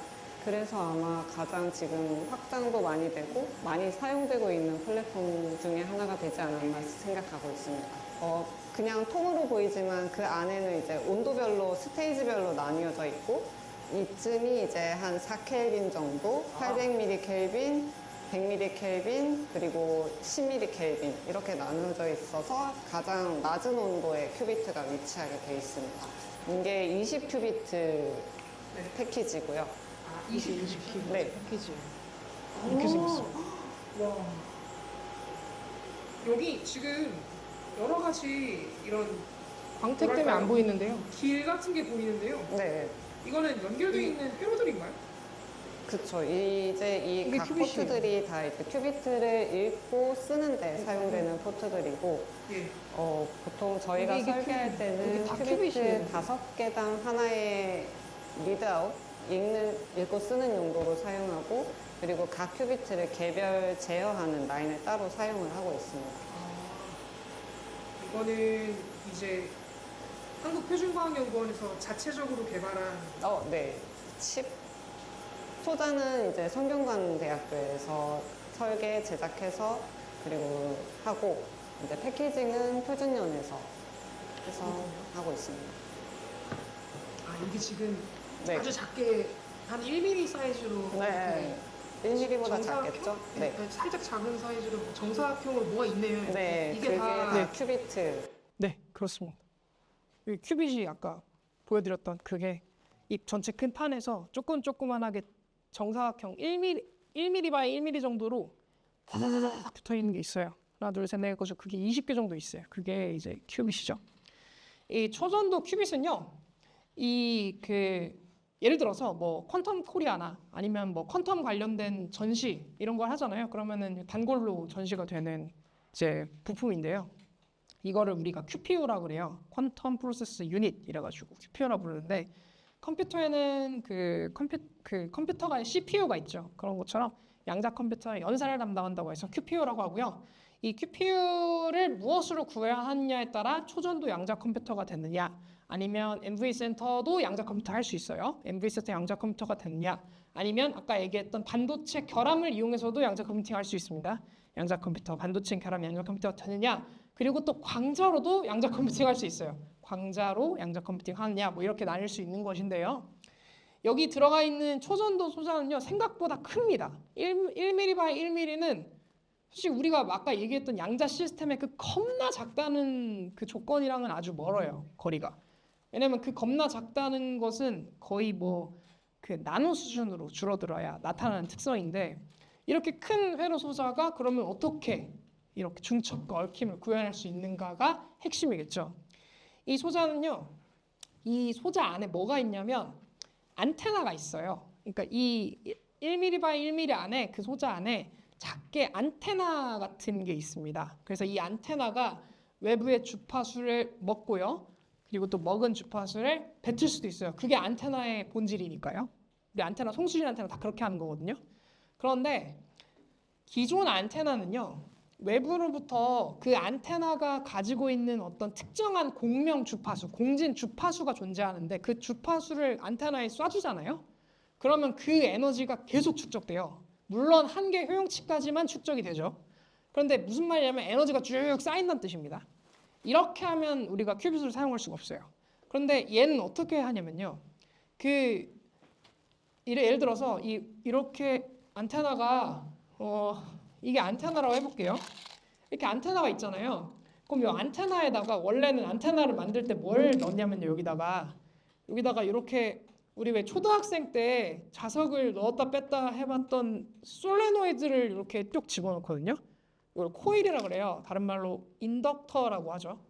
그래서 아마 가장 지금 확장도 많이 되고 많이 사용되고 있는 플랫폼 중에 하나가 되지 않았나 생각하고 있습니다. 그냥 통으로 보이지만 그 안에는 이제 온도별로 스테이지별로 나뉘어져 있고 이쯤이 이제 한 4켈빈 정도, 800mK 켈빈, 100mK 켈빈, 그리고 10mK 켈빈 이렇게 나눠져 있어서 가장 낮은 온도의 큐비트가 위치하게 되어 있습니다. 이게 20큐비트 패키지고요. 아, 20큐빗 네. 패키지. 이렇게 생겼어요. 와. 여기 지금 여러 가지 이런 광택 때문에 안 보이는데요. 길 같은 게 보이는데요. 네, 이거는 연결되어 있는 회로들인가요? 그쵸. 이제 이 이게 각 큐빗이에요. 포트들이 다 이제 큐비트를 읽고 쓰는데 사용되는 포트들이고, 예. 보통 저희가 이게 설계할 큐빗. 때는 이게 다 큐비트 큐빗이에요. 5개당 하나의 리드아웃, 읽고 쓰는 용도로 사용하고, 그리고 각 큐비트를 개별 제어하는 라인을 따로 사용을 하고 있습니다. 이거는 이제 한국표준과학연구원에서 자체적으로 개발한 네. 칩. 소자는 이제 성균관대학교에서 설계, 제작해서 그리고 하고, 이제 패키징은 표준연에서 해서 하고 있습니다. 아 이게 지금 네. 아주 작게 한 1mm 사이즈로 네. 이렇게 1mm보다 작겠죠? 네. 살짝 작은 사이즈로 정사각형으로 뭐가 있네요. 네, 이게 그게 다 다 큐비트. 네, 그렇습니다. 이 큐빗이 아까 보여드렸던 그게 이 전체 큰 판에서 조그만하게 정사각형 1mm 바이 1mm 정도로 다다다닥 붙어 있는 게 있어요. 하나, 둘, 셋, 넷, 여섯, 그게 20개 정도 있어요. 그게 이제 큐빗이죠. 이 초전도 큐빗은요, 예를 들어서 뭐 퀀텀 코리아나 아니면 뭐 퀀텀 관련된 전시 이런 걸 하잖아요. 그러면은 단골로 전시가 되는 이제 부품인데요. 이거를 우리가 QPU라고 그래요. 퀀텀 프로세스 유닛 이래가지고 QPU라고 부르는데 컴퓨터에는 컴퓨터가 CPU가 있죠. 그런 것처럼 양자 컴퓨터의 연산을 담당한다고 해서 QPU라고 하고요. 이 QPU를 무엇으로 구해야 하느냐에 따라 초전도 양자 컴퓨터가 되느냐 아니면 MV 센터도 양자 컴퓨터 할 수 있어요. MV 센터 양자 컴퓨터가 되느냐 아니면 아까 얘기했던 반도체 결함을 이용해서도 양자 컴퓨팅 할 수 있습니다. 양자 컴퓨터, 반도체 결함 양자 컴퓨터가 되느냐 그리고 또 광자로도 양자 컴퓨팅 할 수 있어요. 광자로 양자 컴퓨팅 하느냐 뭐 이렇게 나뉠 수 있는 것인데요. 여기 들어가 있는 초전도 소자는요 생각보다 큽니다. 1mm 바이 1mm는 사실 우리가 아까 얘기했던 양자 시스템의 그 겁나 작다는 그 조건이랑은 아주 멀어요. 거리가. 왜냐면 그 겁나 작다는 것은 거의 뭐 그 나노 수준으로 줄어들어야 나타나는 특성인데 이렇게 큰 회로 소자가 그러면 어떻게 이렇게 중첩과 얽힘을 구현할 수 있는가가 핵심이겠죠. 이 소자는요, 이 소자 안에 뭐가 있냐면 안테나가 있어요. 그러니까 이 1mm 바이 1mm 안에 그 소자 안에 작게 안테나 같은 게 있습니다. 그래서 이 안테나가 외부의 주파수를 먹고요. 그리고 또 먹은 주파수를 뱉을 수도 있어요. 그게 안테나의 본질이니까요. 우리 안테나, 송수진 안테나 다 그렇게 하는 거거든요. 그런데 기존 안테나는요. 외부로부터 그 안테나가 가지고 있는 어떤 특정한 공명 주파수, 공진 주파수가 존재하는데 그 주파수를 안테나에 쏴주잖아요. 그러면 그 에너지가 계속 축적돼요. 물론 한계 효용치까지만 축적이 되죠. 그런데 무슨 말이냐면 에너지가 쭉 쌓인다는 뜻입니다. 이렇게 하면 우리가 큐빗을 사용할 수가 없어요. 그런데 얘는 어떻게 하냐면요. 예를 들어서 이렇게 안테나가 이게 안테나라고 해볼게요. 이렇게 안테나가 있잖아요. 그럼 이 안테나에다가 원래는 안테나를 만들 때 뭘 넣냐면요. 여기다가 이렇게 우리 왜 초등학생 때 자석을 넣었다 뺐다 해봤던 솔레노이드를 이렇게 쭉 집어넣거든요. 이걸 코일이라 그래요. 다른 말로 인덕터라고 하죠.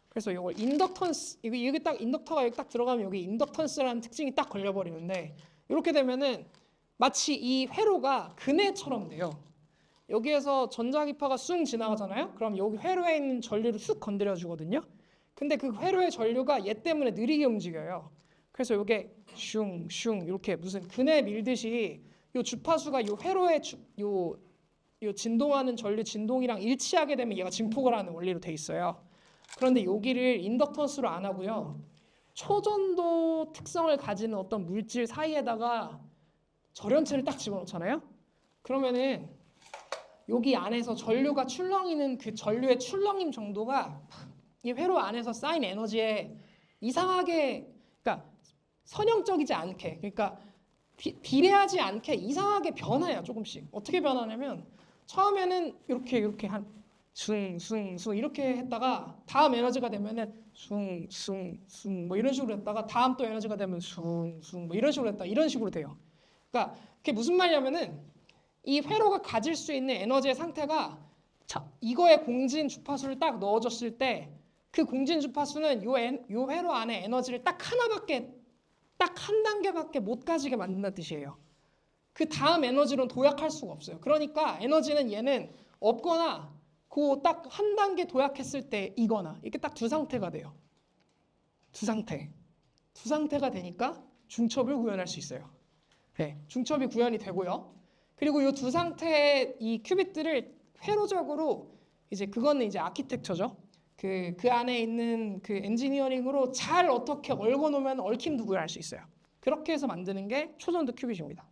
그래서 이걸 인덕턴스 이게 딱 인덕터가 여기 딱 들어가면 여기 인덕턴스라는 특징이 딱 걸려버리는데 이렇게 되면은 마치 이 회로가 그네처럼 돼요. 여기에서 전자기파가 쑥 지나가잖아요. 그럼 여기 회로에 있는 전류를 쑥 건드려 주거든요. 근데 그 회로의 전류가 얘 때문에 느리게 움직여요. 그래서 이게 슝슝 이렇게 무슨 그네 밀듯이 요 주파수가 요 회로의 요 진동하는 전류 진동이랑 일치하게 되면 얘가 증폭을 하는 원리로 돼 있어요. 그런데 여기를 인덕턴스로 안 하고요. 초전도 특성을 가지는 어떤 물질 사이에다가 절연체를 딱 집어넣잖아요. 그러면은 여기 안에서 전류가 출렁이는 그 전류의 출렁임 정도가 이 회로 안에서 쌓인 에너지에 이상하게 그러니까 선형적이지 않게 그러니까 비례하지 않게 이상하게 변해요. 조금씩. 어떻게 변하냐면 처음에는 이렇게 한 숭숭숭 이렇게 했다가 다음 에너지가 되면은 숭숭숭 뭐 이런 식으로 했다가 다음 또 에너지가 되면 숭숭 뭐 이런 식으로 했다 이런 식으로 돼요. 그러니까 그게 무슨 말이냐면은 이 회로가 가질 수 있는 에너지의 상태가 이거에 공진 주파수를 딱 넣어줬을 때 그 공진 주파수는 요 회로 안에 에너지를 딱 한 단계밖에 못 가지게 만든다는 뜻이에요. 그 다음 에너지로는 도약할 수가 없어요. 그러니까 에너지는 얘는 없거나 그 딱 한 단계 도약했을 때 이거나 이렇게 딱 두 상태가 돼요. 두 상태가 되니까 중첩을 구현할 수 있어요. 네, 중첩이 구현이 되고요. 그리고 이 두 상태의 이 큐빗들을 회로적으로 이제 그거는 이제 아키텍처죠. 그 안에 있는 그 엔지니어링으로 잘 어떻게 얽어 놓으면 얽힘도 구현할 수 있어요. 그렇게 해서 만드는 게 초전도 큐빗입니다.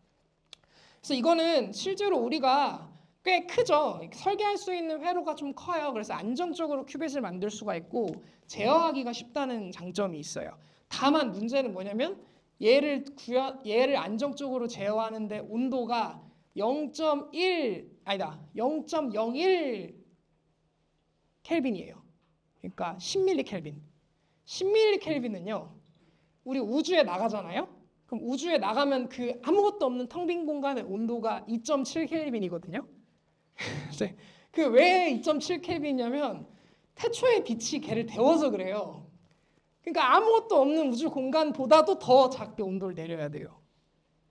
그래서 이거는 실제로 우리가 꽤 크죠. 설계할 수 있는 회로가 좀 커요. 그래서 안정적으로 큐빗을 만들 수가 있고 제어하기가 쉽다는 장점이 있어요. 다만 문제는 뭐냐면 얘를 안정적으로 제어하는데 온도가 0.01 켈빈이에요. 그러니까 10밀리 켈빈. 10밀리 켈빈은요. 우리 우주에 나가잖아요. 그럼 우주에 나가면 그 아무것도 없는 텅 빈 공간의 온도가 2.7 켈빈이거든요. 그 왜 2.7 켈빈이냐면 태초의 빛이 걔를 데워서 그래요. 그러니까 아무것도 없는 우주 공간보다도 더 작게 온도를 내려야 돼요.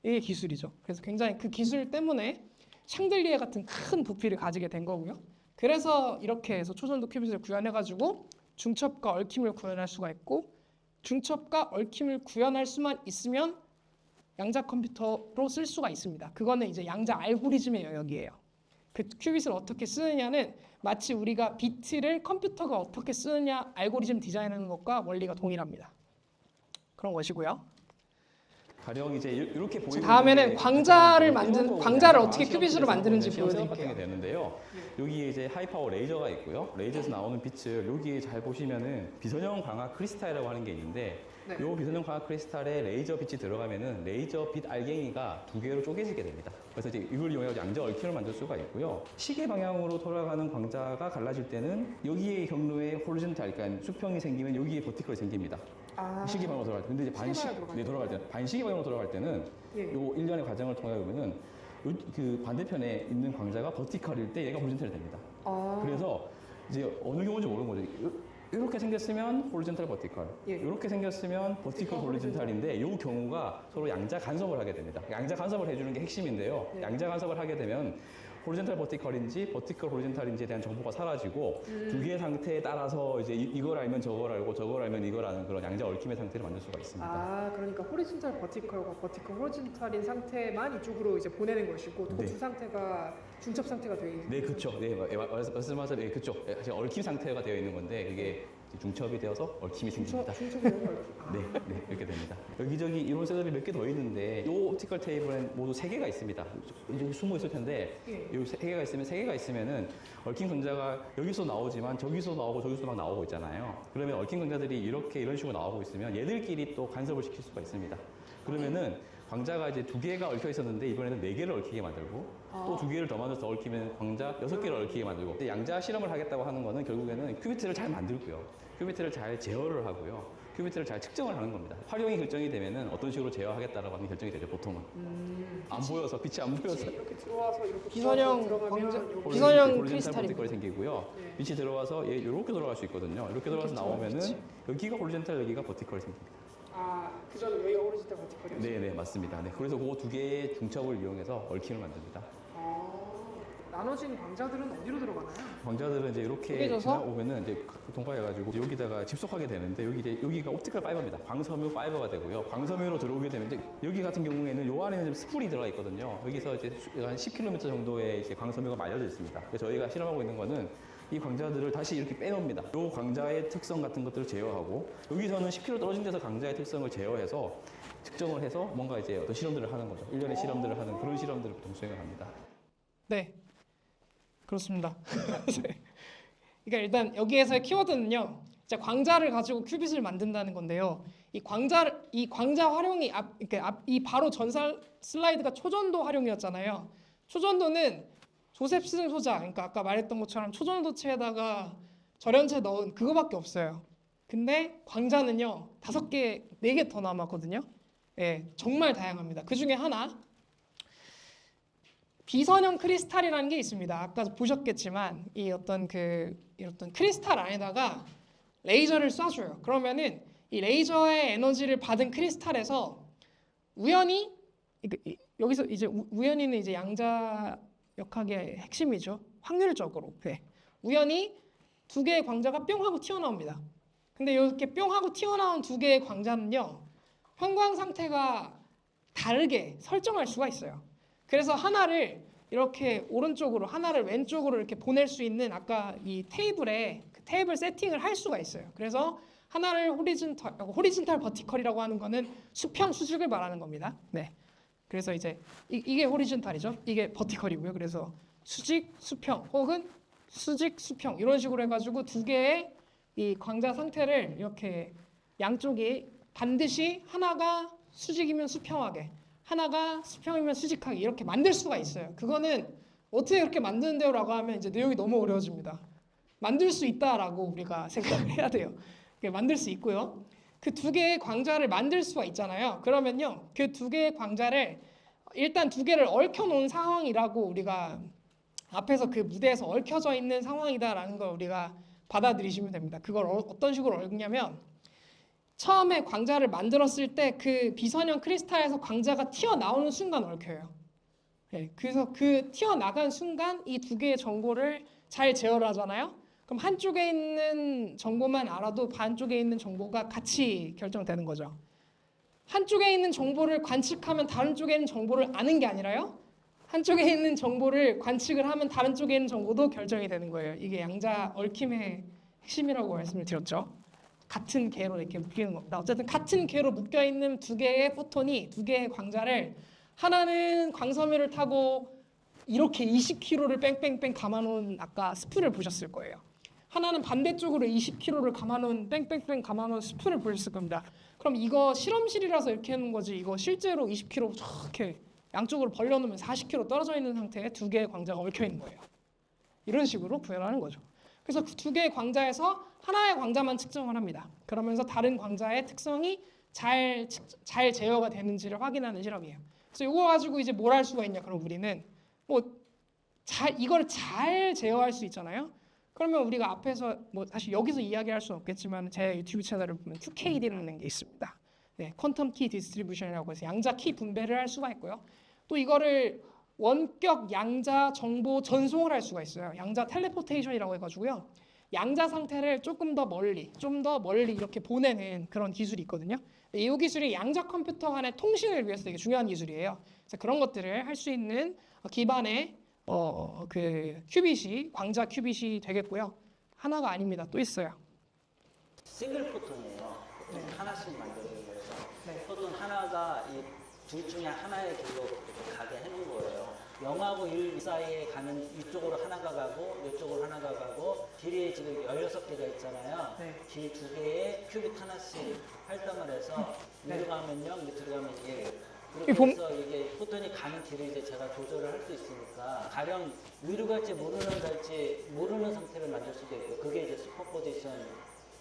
이게 기술이죠. 그래서 굉장히 그 기술 때문에 샹들리에 같은 큰 부피를 가지게 된 거고요. 그래서 이렇게 해서 초전도 큐빗을 구현해가지고 중첩과 얽힘을 구현할 수가 있고 중첩과 얽힘을 구현할 수만 있으면 양자 컴퓨터로 쓸 수가 있습니다. 그거는 이제 양자 알고리즘의 영역이에요. 그 큐빗을 어떻게 쓰느냐는 마치 우리가 비트를 컴퓨터가 어떻게 쓰느냐 알고리즘 디자인하는 것과 원리가 동일합니다. 그런 것이고요. 가령 이제 이렇게 보이는 다음에는 광자를 어떻게 시험 큐빗으로 만드는지 시험 같은 보여드릴게요. 게 되는데요. 여기에 이제 하이파워 레이저가 있고요. 레이저에서 나오는 빛을 여기에 잘 보시면은 비선형 광학 크리스탈이라고 하는 게 있는데 네. 이 비선형 광학 크리스탈에 레이저 빛이 들어가면은 레이저 빛 알갱이가 두 개로 쪼개지게 됩니다. 그래서 이제 이걸 이용해서 양자 얽힘을 만들 수가 있고요. 시계 방향으로 돌아가는 광자가 갈라질 때는 여기에 경로에 호리존탈, 그러니까 수평이 생기면 여기에 버티컬이 생깁니다. 시계 방향으로 돌아갈 때. 근데 이제 돌아갈 때는 반시계 방향으로 돌아갈 때는 예. 요 일련의 과정을 통해 보면은 그 반대편에 있는 광자가 버티컬일 때 얘가 호리존탈이 됩니다. 그래서 이제 어느 경우인지 모르는 거죠. 이렇게 생겼으면 호리존탈 버티컬, 예. 이렇게 생겼으면 버티컬 호리존탈인데 이 경우가 서로 양자 간섭을 하게 됩니다. 양자 간섭을 해주는 게 핵심인데요. 네. 양자 간섭을 하게 되면 호리존탈 버티컬인지 버티컬 호리존탈인지에 대한 정보가 사라지고 두 개의 상태에 따라서 이제 이걸 알면 저걸 알고 저걸 알면 이걸 아는 그런 양자 얽힘의 상태를 만들 수가 있습니다. 그러니까 호리존탈 버티컬과 버티컬 호리존탈인 상태만 이쪽으로 이제 보내는 것이고 네. 주 상태가 중첩 상태가 되어 있는 네, 그렇죠. 네, 말씀하신 네, 그렇죠. 얽힘 상태가 되어 있는 건데 그게 중첩이 되어서 얽힘이 생깁니다. 중첩이 네, 네, 이렇게 됩니다. 여기저기 이론 셋업이 몇 개 더 있는데 이 옵티컬 테이블은 모두 3개가 있습니다. 여기 숨어 있을 텐데 예. 여기 3개가 있으면은 얽힌 광자가 여기서 나오지만 저기서 나오고 저기서 막 나오고 있잖아요. 그러면 얽힌 광자들이 이런 식으로 나오고 있으면 얘들끼리 또 간섭을 시킬 수가 있습니다. 그러면은 광자가 이제 2개가 얽혀 있었는데 이번에는 4개를 얽히게 만들고 또 2개를 더 만들어서 얽히면 광자 6개를 얽히게 만들고 이제 양자 실험을 하겠다고 하는 거는 결국에는 큐비트를 잘 만들고요. 큐비트를 잘 제어를 하고요. 큐비트를 잘 측정을 하는 겁니다. 활용이 결정이 되면은 어떤 식으로 제어하겠다라고 하는 결정이 되죠, 보통은. 안 보여서, 빛이 안 보여서. 이렇게 들어와서 이렇게 비선형 광자 비선형 크리스탈 크리스탈이 버티컬이 생기고요. 네. 빛이 들어와서 얘 이렇게 돌아갈 수 있거든요. 이렇게 돌아가서 나오면은 여기가 호리젠탈, 여기가 버티컬이 생깁니다. 그 전에 여기가 호리존탈 버티컬이었어요. 네, 네, 맞습니다. 네, 그래서 그 2개의 중첩을 이용해서 얽힘을 만듭니다. 나눠진 광자들은 어디로 들어가나요? 광자들은 이제 이렇게 쪼개져서? 지나오면은 이제 동파해가지고 여기다가 집속하게 되는데 여기가 옵티컬 파이버입니다. 광섬유 파이버가 되고요. 광섬유로 들어오게 되면 이제 여기 같은 경우에는 요 안에는 스풀이 들어가 있거든요. 여기서 이제 한 10km 정도의 이제 광섬유가 말려져 있습니다. 그래서 저희가 실험하고 있는 거는 이 광자들을 다시 이렇게 빼놓습니다. 요 광자의 특성 같은 것들을 제어하고 여기서는 10km 떨어진 데서 광자의 특성을 제어해서 측정을 해서 뭔가 이제 어떤 실험들을 하는 거죠. 일련의 실험들을 하는 그런 실험들을 보통 수행을 합니다. 네, 그렇습니다. 네. 그러니까 일단 여기에서의 키워드는요, 이제 광자를 가지고 큐빗을 만든다는 건데요. 이 광자 활용이 이 바로 전사 슬라이드가 초전도 활용이었잖아요. 초전도는 조셉슨 소자, 그러니까 아까 말했던 것처럼 초전도체에다가 절연체 넣은 그거밖에 없어요. 근데 광자는요, 5개, 4개 더 남았거든요. 예, 정말 다양합니다. 그 중에 하나. 비선형 크리스탈이라는 게 있습니다. 아까 보셨겠지만 이 어떤 크리스탈 안에다가 레이저를 쏴줘요. 그러면은 이 레이저의 에너지를 받은 크리스탈에서 우연히 여기서 이제 우연히는 이제 양자 역학의 핵심이죠. 확률적으로 우연히 2개의 광자가 뿅 하고 튀어나옵니다. 근데 이렇게 뿅 하고 튀어나온 2개의 광자는요, 형광 상태가 다르게 설정할 수가 있어요. 그래서 하나를 이렇게 오른쪽으로 하나를 왼쪽으로 이렇게 보낼 수 있는 아까 이 테이블에 그 테이블 세팅을 할 수가 있어요. 그래서 하나를 호리즌탈 버티컬이라고 하는 거는 수평 수직을 말하는 겁니다. 네. 그래서 이제 이게 호리즌탈이죠. 이게 버티컬이고요. 그래서 수직 수평 혹은 수직 수평 이런 식으로 해가지고 2개의 이 광자 상태를 이렇게 양쪽이 반드시 하나가 수직이면 수평하게, 하나가 수평이면 수직하게 이렇게 만들 수가 있어요. 그거는 어떻게 그렇게 만드는데요라고 하면 이제 내용이 너무 어려워집니다. 만들 수 있다라고 우리가 생각을 해야 돼요. 만들 수 있고요. 그 두 개의 광자를 만들 수가 있잖아요. 그러면요, 그 두 개의 광자를 일단 두 개를 얽혀 놓은 상황이라고 우리가 앞에서 그 무대에서 얽혀져 있는 상황이다라는 걸 우리가 받아들이시면 됩니다. 그걸 어떤 식으로 얽냐면 처음에 광자를 만들었을 때 그 비선형 크리스탈에서 광자가 튀어나오는 순간 얽혀요. 네, 그래서 그 튀어나간 순간 이 두 개의 정보를 잘 제어를 하잖아요. 그럼 한쪽에 있는 정보만 알아도 반쪽에 있는 정보가 같이 결정되는 거죠. 한쪽에 있는 정보를 관측하면 다른 쪽에 있는 정보를 아는 게 아니라요. 한쪽에 있는 정보를 관측을 하면 다른 쪽에 있는 정보도 결정이 되는 거예요. 이게 양자 얽힘의 핵심이라고 말씀을 드렸죠. 같은 궤로 이렇게 묶이는 겁니다. 어쨌든 같은 궤로 묶여 있는 두 개의 포톤이 두 개의 광자를 하나는 광섬유를 타고 이렇게 20km를 뺑뺑뺑 감아놓은 아까 스프를 보셨을 거예요. 하나는 반대쪽으로 20km를 감아놓은 뺑뺑뺑 감아놓은 스프를 보셨을 겁니다. 그럼 이거 실험실이라서 이렇게 해놓은 거지 이거 실제로 20km 저렇게 양쪽으로 벌려놓으면 40km 떨어져 있는 상태에 두 개의 광자가 얽혀 있는 거예요. 이런 식으로 구현하는 거죠. 그래서 그 두 개의 광자에서 하나의 광자만 측정을 합니다. 그러면서 다른 광자의 특성이 잘 제어가 되는지를 확인하는 실험이에요. 그래서 이거 가지고 이제 뭘 할 수가 있냐? 그럼 우리는 이걸 잘 제어할 수 있잖아요. 그러면 우리가 앞에서 사실 여기서 이야기할 수는 없겠지만 제 유튜브 채널을 보면 QKD라는 게 있습니다. 네, 퀀텀 키 디스트리뷰션이라고 해서 양자 키 분배를 할 수가 있고요. 또 이거를 원격 양자 정보 전송을 할 수가 있어요. 양자 텔레포테이션이라고 해가지고요. 양자 상태를 조금 더 멀리, 좀 더 멀리 이렇게 보내는 그런 기술이 있거든요. 이 기술이 양자 컴퓨터 간의 통신을 위해서 되게 중요한 기술이에요. 그래서 그런 것들을 할 수 있는 기반의 그 큐빗이 광자 큐빗이 되겠고요. 하나가 아닙니다. 또 있어요. 싱글 포톤이에요. 포톤 하나씩 만들기 위해서. 네. 포톤 하나가 이 둘 중에 하나의 길로 가게 해놓은 거예요. 0하고 1 사이에 가는 이쪽으로 하나가 가고 이쪽으로 하나가 가고 길이 지금 16개가 있잖아요. 네. 길 두 개에 큐빅 하나씩 활동을 해서 네. 위로 가면 0, 밑으로 가면 1. 이 그렇게 해서 이게 포톤이 가는 길을 이제 제가 조절을 할 수 있으니까 가령 위로 갈지 모르는 상태를 만들 수도 있고 그게 이제 슈퍼포지션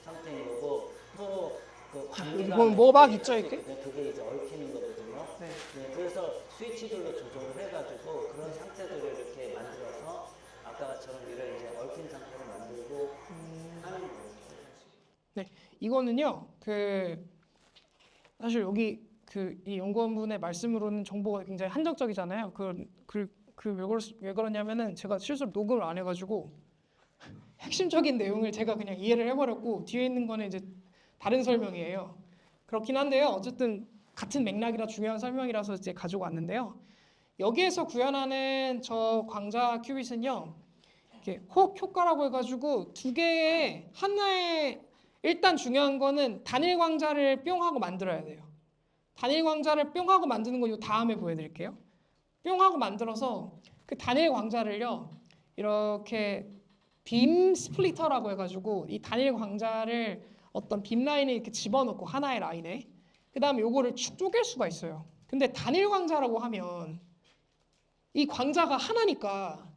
상태인 거고 서로 그 관계가 이건 뭐막 있죠, 이렇게? 그게 이제 얽히는 거거든요. 네. 네, 그래서 스위치들로 조절을 해가지고 그런 상태들을 이렇게 만들어서 아까처럼 이런 이제 얽힌 상태를 만들고 하는 거예요. 네, 이거는요. 사실 여기 이 연구원분의 말씀으로는 정보가 굉장히 한정적이잖아요. 왜 그러냐면은 제가 실수로 녹음을 안 해가지고 핵심적인 내용을 제가 그냥 이해를 해버렸고 뒤에 있는 거는 이제 다른 설명이에요. 그렇긴 한데요. 어쨌든 같은 맥락이라 중요한 설명이라서 이제 가지고 왔는데요. 여기에서 구현하는 저 광자 큐빗은요. 이렇게 호흡 효과라고 해가지고 두 개의 하나의 일단 중요한 거는 단일 광자를 뿅 하고 만들어야 돼요. 단일 광자를 뿅 하고 만드는 거 이 다음에 보여드릴게요. 뿅 하고 만들어서 그 단일 광자를요. 이렇게 빔 스플리터라고 해가지고 이 단일 광자를 어떤 빔 라인에 이렇게 집어넣고 하나의 라인에 그 다음에 요거를 축 쪼갤 수가 있어요. 근데 단일 광자라고 하면 이 광자가 하나니까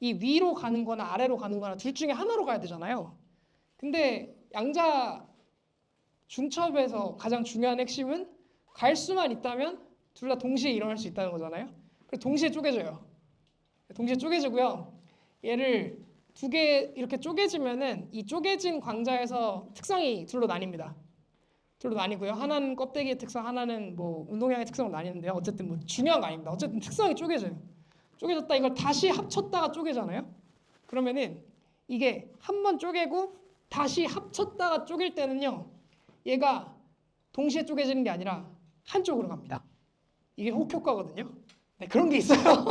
이 위로 가는 거나 아래로 가는 거나 둘 중에 하나로 가야 되잖아요. 근데 양자 중첩에서 가장 중요한 핵심은 갈 수만 있다면 둘 다 동시에 일어날 수 있다는 거잖아요. 그래서 동시에 쪼개져요. 동시에 쪼개지고요. 얘를 두 개 이렇게 쪼개지면은 이 쪼개진 광자에서 특성이 둘로 나뉩니다. 둘로 나뉘고요. 하나는 껍데기의 특성, 하나는 운동량의 특성으로 나뉘는데요. 어쨌든 중요한 거 아닙니다. 어쨌든 특성이 쪼개져요. 쪼개졌다 이걸 다시 합쳤다가 쪼개잖아요. 그러면은 이게 한 번 쪼개고 다시 합쳤다가 쪼갤 때는요. 얘가 동시에 쪼개지는 게 아니라 한쪽으로 갑니다. 이게 혹 효과거든요. 네, 그런 게 있어요.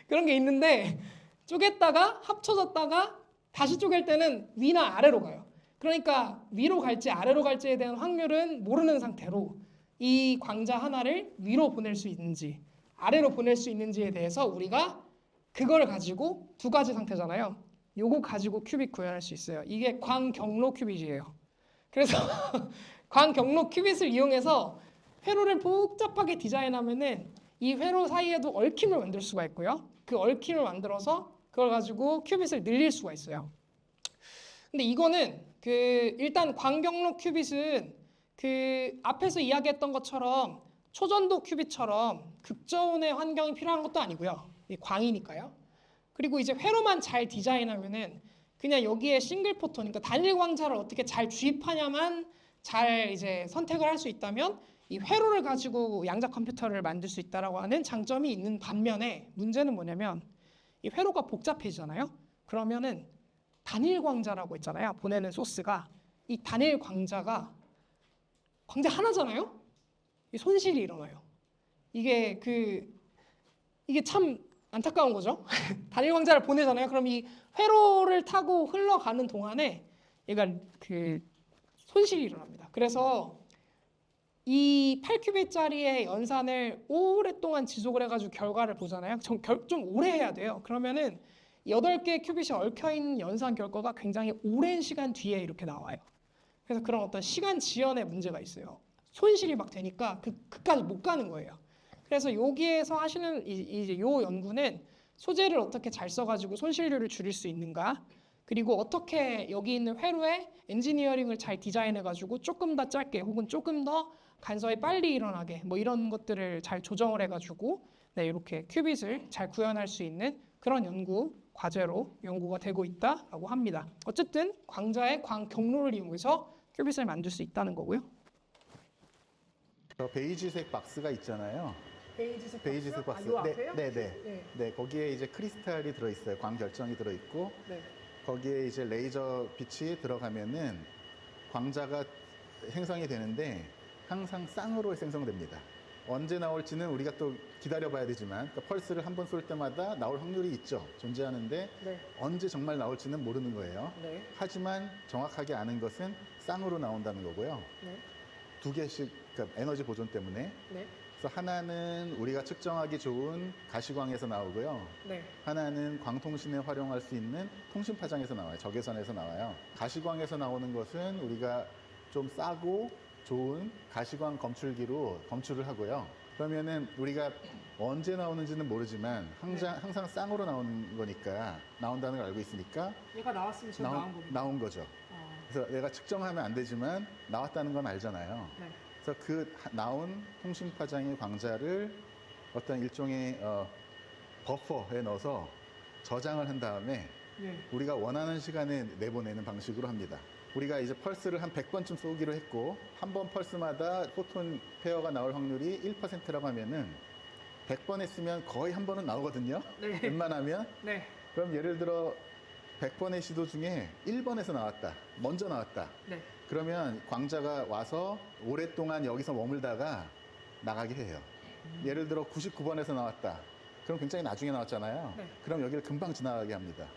그런 게 있는데 쪼갰다가 합쳐졌다가 다시 쪼갤 때는 위나 아래로 가요. 그러니까 위로 갈지 아래로 갈지에 대한 확률은 모르는 상태로 이 광자 하나를 위로 보낼 수 있는지 아래로 보낼 수 있는지에 대해서 우리가 그걸 가지고 두 가지 상태잖아요. 요거 가지고 큐빅 구현할 수 있어요. 이게 광경로 큐빗이에요. 그래서 광경로 큐빗을 이용해서 회로를 복잡하게 디자인하면은 이 회로 사이에도 얽힘을 만들 수가 있고요. 그 얽힘을 만들어서 그걸 가지고 큐빗을 늘릴 수가 있어요. 근데 이거는 그 일단 광경록 큐빗은 그 앞에서 이야기했던 것처럼 초전도 큐빗처럼 극저온의 환경이 필요한 것도 아니고요. 이 광이니까요. 그리고 이제 회로만 잘 디자인하면은 그냥 여기에 싱글 포톤, 그러니까 단일 광자를 어떻게 잘 주입하냐만 잘 이제 선택을 할 수 있다면 이 회로를 가지고 양자 컴퓨터를 만들 수 있다라고 하는 장점이 있는 반면에 문제는 뭐냐면 이 회로가 복잡해지잖아요. 그러면은 단일 광자라고 있잖아요. 보내는 소스가 이 단일 광자 하나잖아요. 이 손실이 일어나요. 이게 참 안타까운 거죠. 단일 광자를 보내잖아요. 그럼 이 회로를 타고 흘러가는 동안에 얘가 그 손실이 일어납니다. 그래서 이 8큐빗짜리의 연산을 오랫동안 지속을 해가지고 결과를 보잖아요. 좀 오래 해야 돼요. 그러면은 8개의 큐빗이 얽혀있는 연산 결과가 굉장히 오랜 시간 뒤에 이렇게 나와요. 그래서 그런 어떤 시간 지연의 문제가 있어요. 손실이 막 되니까 그까지 못 가는 거예요. 그래서 여기에서 하시는 이제 요 연구는 소재를 어떻게 잘 써가지고 손실률을 줄일 수 있는가, 그리고 어떻게 여기 있는 회로에 엔지니어링을 잘 디자인해가지고 조금 더 짧게 혹은 조금 더 간섭이 빨리 일어나게 뭐 이런 것들을 잘 조정을 해가지고 네, 이렇게 큐빗을 잘 구현할 수 있는 그런 연구 과제로 연구가 되고 있다라고 합니다. 어쨌든 광자의 광 경로를 이용해서 큐빗을 만들 수 있다는 거고요. 저 베이지색 박스가 있잖아요. 베이지색 박스. 요 네, 앞에요? 네, 네. 네. 네, 거기에 이제 크리스탈이 들어 있어요. 광 결정이 들어 있고 네. 거기에 이제 레이저 빛이 들어가면은 광자가 생성이 되는데 항상 쌍으로 생성됩니다. 언제 나올지는 우리가 또 기다려봐야 되지만, 그러니까 펄스를 한 번 쏠 때마다 나올 확률이 있죠. 존재하는데 네. 언제 정말 나올지는 모르는 거예요. 네. 하지만 정확하게 아는 것은 쌍으로 나온다는 거고요. 네. 2개씩, 그러니까 에너지 보존 때문에. 네. 그래서 하나는 우리가 측정하기 좋은 가시광에서 나오고요. 네. 하나는 광통신에 활용할 수 있는 통신파장에서 나와요. 적외선에서 나와요. 가시광에서 나오는 것은 우리가 좀 싸고 좋은 가시광 검출기로 검출을 하고요. 그러면은 우리가 언제 나오는지는 모르지만 항상 쌍으로 나오는 거니까, 나온다는 걸 알고 있으니까 얘가 나왔으면 지금 나온 겁니다. 나온 거죠. 어, 그래서 내가 측정하면 안 되지만 나왔다는 건 알잖아요. 네. 그래서 그 나온 통신파장의 광자를 어떤 일종의 버퍼에 넣어서 저장을 한 다음에 네. 우리가 원하는 시간에 내보내는 방식으로 합니다. 우리가 이제 펄스를 한 100번쯤 쏘기로 했고, 한 번 펄스마다 포톤 페어가 나올 확률이 1%라고 하면은 100번 했으면 거의 한 번은 나오거든요. 네. 웬만하면. 네. 그럼 예를 들어 100번의 시도 중에 1번에서 나왔다. 먼저 나왔다. 네. 그러면 광자가 와서 오랫동안 여기서 머물다가 나가게 해요. 예를 들어 99번에서 나왔다. 그럼 굉장히 나중에 나왔잖아요. 네. 그럼 여기를 금방 지나가게 합니다.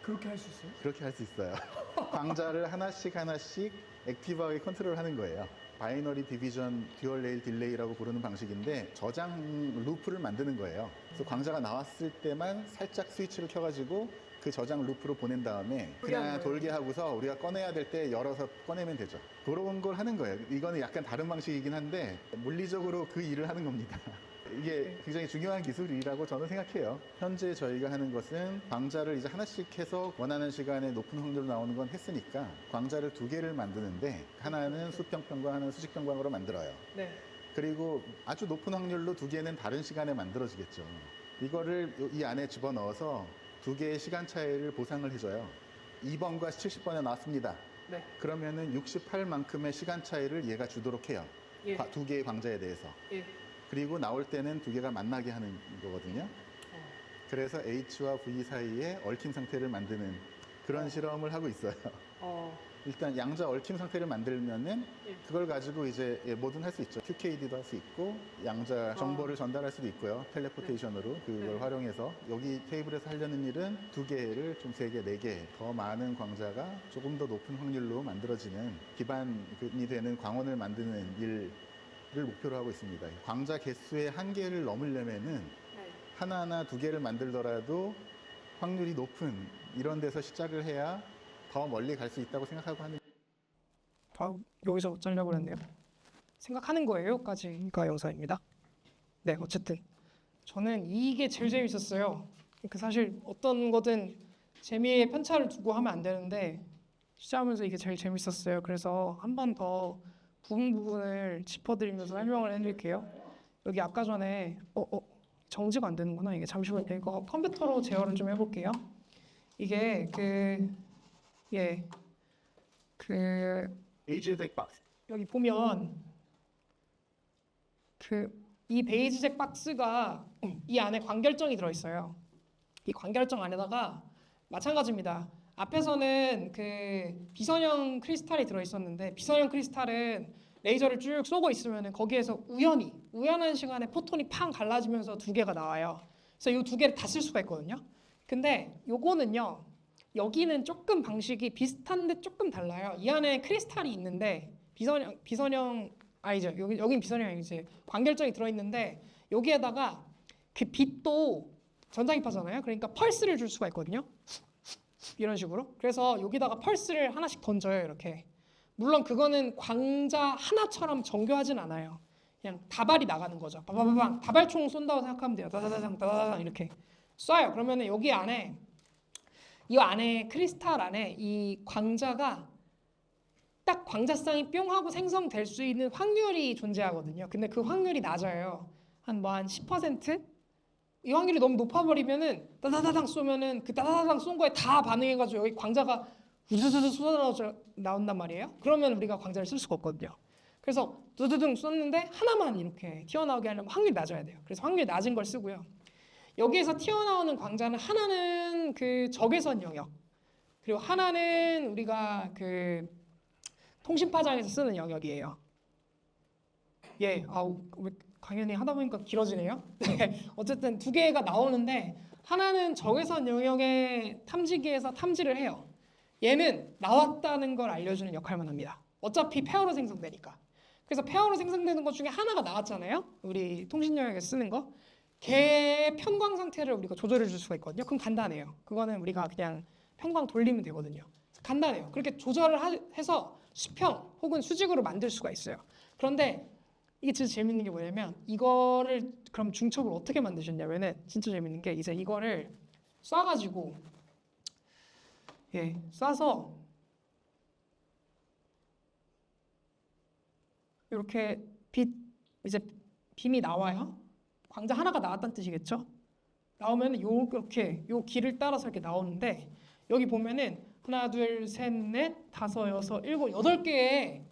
그렇게 할 수 있어요? 그렇게 할 수 있어요. 광자를 하나씩 액티브하게 컨트롤하는 거예요. 바이너리 디비전 듀얼 레일 딜레이라고 부르는 방식인데 저장 루프를 만드는 거예요. 그래서 광자가 나왔을 때만 살짝 스위치를 켜가지고 그 저장 루프로 보낸 다음에 그냥 돌게 하고서 우리가 꺼내야 될 때 열어서 꺼내면 되죠. 그런 걸 하는 거예요. 이거는 약간 다른 방식이긴 한데 물리적으로 그 일을 하는 겁니다. 이게 굉장히 중요한 기술이라고 저는 생각해요. 현재 저희가 하는 것은 광자를 이제 하나씩 해서 원하는 시간에 높은 확률로 나오는 건 했으니까 광자를 2개를 만드는데, 하나는 수평평광, 하나는 수직평광으로 만들어요. 네. 그리고 아주 높은 확률로 2개는 다른 시간에 만들어지겠죠. 이거를 이 안에 집어넣어서 2개의 시간 차이를 보상을 해줘요. 2번과 70번에 나왔습니다. 네. 그러면은 68만큼의 시간 차이를 얘가 주도록 해요. 예. 2개의 광자에 대해서. 예. 그리고 나올 때는 2개가 만나게 하는 거거든요. 그래서 H와 V 사이에 얽힌 상태를 만드는 그런 실험을 하고 있어요. 일단 양자 얽힘 상태를 만들면은 예. 그걸 가지고 이제 뭐든 할 수 있죠. QKD도 할 수 있고 양자 정보를 전달할 수도 있고요. 텔레포테이션으로 그걸 네. 활용해서 여기 테이블에서 하려는 일은 2개를 좀 3개, 4개 더 많은 광자가 조금 더 높은 확률로 만들어지는 기반이 되는 광원을 만드는 일을 목표로 하고 있습니다. 광자 개수의 한계를 넘으려면은 네. 하나나 2개를 만들더라도 확률이 높은 이런 데서 시작을 해야 더 멀리 갈 수 있다고 생각하고 하는. 여기서 자르려고 그랬네요. 생각하는 거예요?까지가 영상입니다. 네, 어쨌든 저는 이게 제일 재밌었어요. 그 사실 어떤 거든 재미에 편차를 두고 하면 안 되는데 취재하면서 이게 제일 재밌었어요. 그래서 한 번 더 부분을 짚어드리면서 설명을 해드릴게요. 여기 아까 전에 정지가 안 되는구나. 이게 잠시만요. 이거 컴퓨터로 제어를 좀 해볼게요. 이게 베이지색 박스. 여기 보면 이 베이지색 박스가 이 안에 관결정이 들어있어요. 이 관결정 안에다가 마찬가지입니다. 앞에서는 그 비선형 크리스탈이 들어있었는데 비선형 크리스탈은 레이저를 쭉 쏘고 있으면 거기에서 우연한 시간에 포톤이 팡 갈라지면서 두 개가 나와요. 그래서 이 두 개를 다 쓸 수가 있거든요. 근데 요거는요. 여기는 조금 방식이 비슷한데 조금 달라요. 이 안에 크리스탈이 있는데 비선형 아니죠. 여긴 비선형이 이제 관결정이 들어있는데 여기에다가 그 빛도 전자기파잖아요. 그러니까 펄스를 줄 수가 있거든요. 이런 식으로. 그래서 여기다가 펄스를 하나씩 던져요. 이렇게. 물론 그거는 광자 하나처럼 정교하진 않아요. 그냥 다발이 나가는 거죠. 빠바바방 다발총 쏜다고 생각하면 돼요. 다다다당 다다다당 이렇게 쏴요. 그러면은 여기 안에 이 안에 크리스탈 안에 이 광자가 딱 광자쌍이 뿅 하고 생성될 수 있는 확률이 존재하거든요. 근데 그 확률이 낮아요. 한 10%? 이 확률이 너무 높아버리면은 따다다당 쏘면은 그 따다다당 쏜 거에 다 반응해가지고 여기 광자가 우수수수 쏟아나온단 말이에요. 그러면 우리가 광자를 쓸 수가 없거든요. 그래서 두두둥 쐈는데 하나만 이렇게 튀어나오게 하려면 확률이 낮아야 돼요. 그래서 확률이 낮은 걸 쓰고요. 여기에서 튀어나오는 광자는 하나는 그 적외선 영역, 그리고 하나는 우리가 그 통신파장에서 쓰는 영역이에요. 예, 강연이 하다 보니까 길어지네요. 네, 어쨌든 두 개가 나오는데 하나는 적외선 영역의 탐지기에서 탐지를 해요. 얘는 나왔다는 걸 알려주는 역할만 합니다. 어차피 페어로 생성되니까. 그래서 페어로 생성되는 것 중에 하나가 나왔잖아요. 우리 통신 영역에 쓰는 거. 걔의 편광 상태를 우리가 조절해 줄 수가 있거든요. 그건 간단해요. 그거는 우리가 그냥 편광 돌리면 되거든요. 간단해요. 그렇게 조절을 해서 수평 혹은 수직으로 만들 수가 있어요. 그런데 이게 진짜 재밌는 게 뭐냐면 이거를 그럼 중첩을 어떻게 만드셨냐면은 진짜 재밌는 게 이제 이거를 쏴가지고 쏴서 이렇게 이제 빔이 나와요. 광자 하나가 나왔다는 뜻이겠죠? 나오면 요렇게 요 길을 따라서 이렇게 나오는데 여기 보면은 하나, 둘, 셋, 넷, 다섯, 여섯, 일곱, 8개의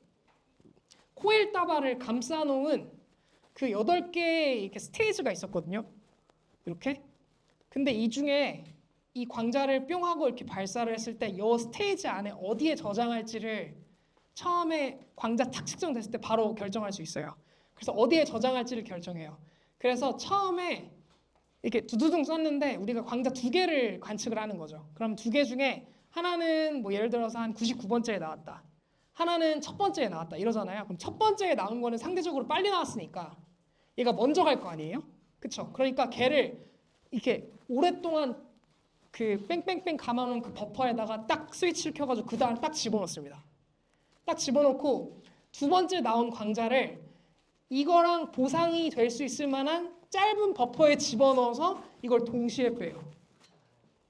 코일 따발을 감싸놓은 그 8개의 이렇게 스테이지가 있었거든요. 이렇게. 근데 이 중에 이 광자를 뿅 하고 이렇게 발사를 했을 때 이 스테이지 안에 어디에 저장할지를 처음에 광자 탁 측정됐을 때 바로 결정할 수 있어요. 그래서 어디에 저장할지를 결정해요. 그래서 처음에 이렇게 두두둥 쐈는데 우리가 광자 2개를 관측을 하는 거죠. 그럼 2개 중에 하나는 뭐 예를 들어서 한 99번째에 나왔다. 하나는 첫 번째에 나왔다. 이러잖아요. 그럼 첫 번째에 나온 거는 상대적으로 빨리 나왔으니까 얘가 먼저 갈 거 아니에요? 그렇죠? 그러니까 걔를 이렇게 오랫동안 그 뺑뺑뺑 감아놓은 그 버퍼에다가 딱 스위치를 켜가지고 그 다음 딱 집어넣습니다. 딱 집어넣고 두 번째 나온 광자를 이거랑 보상이 될 수 있을 만한 짧은 버퍼에 집어넣어서 이걸 동시에 빼요.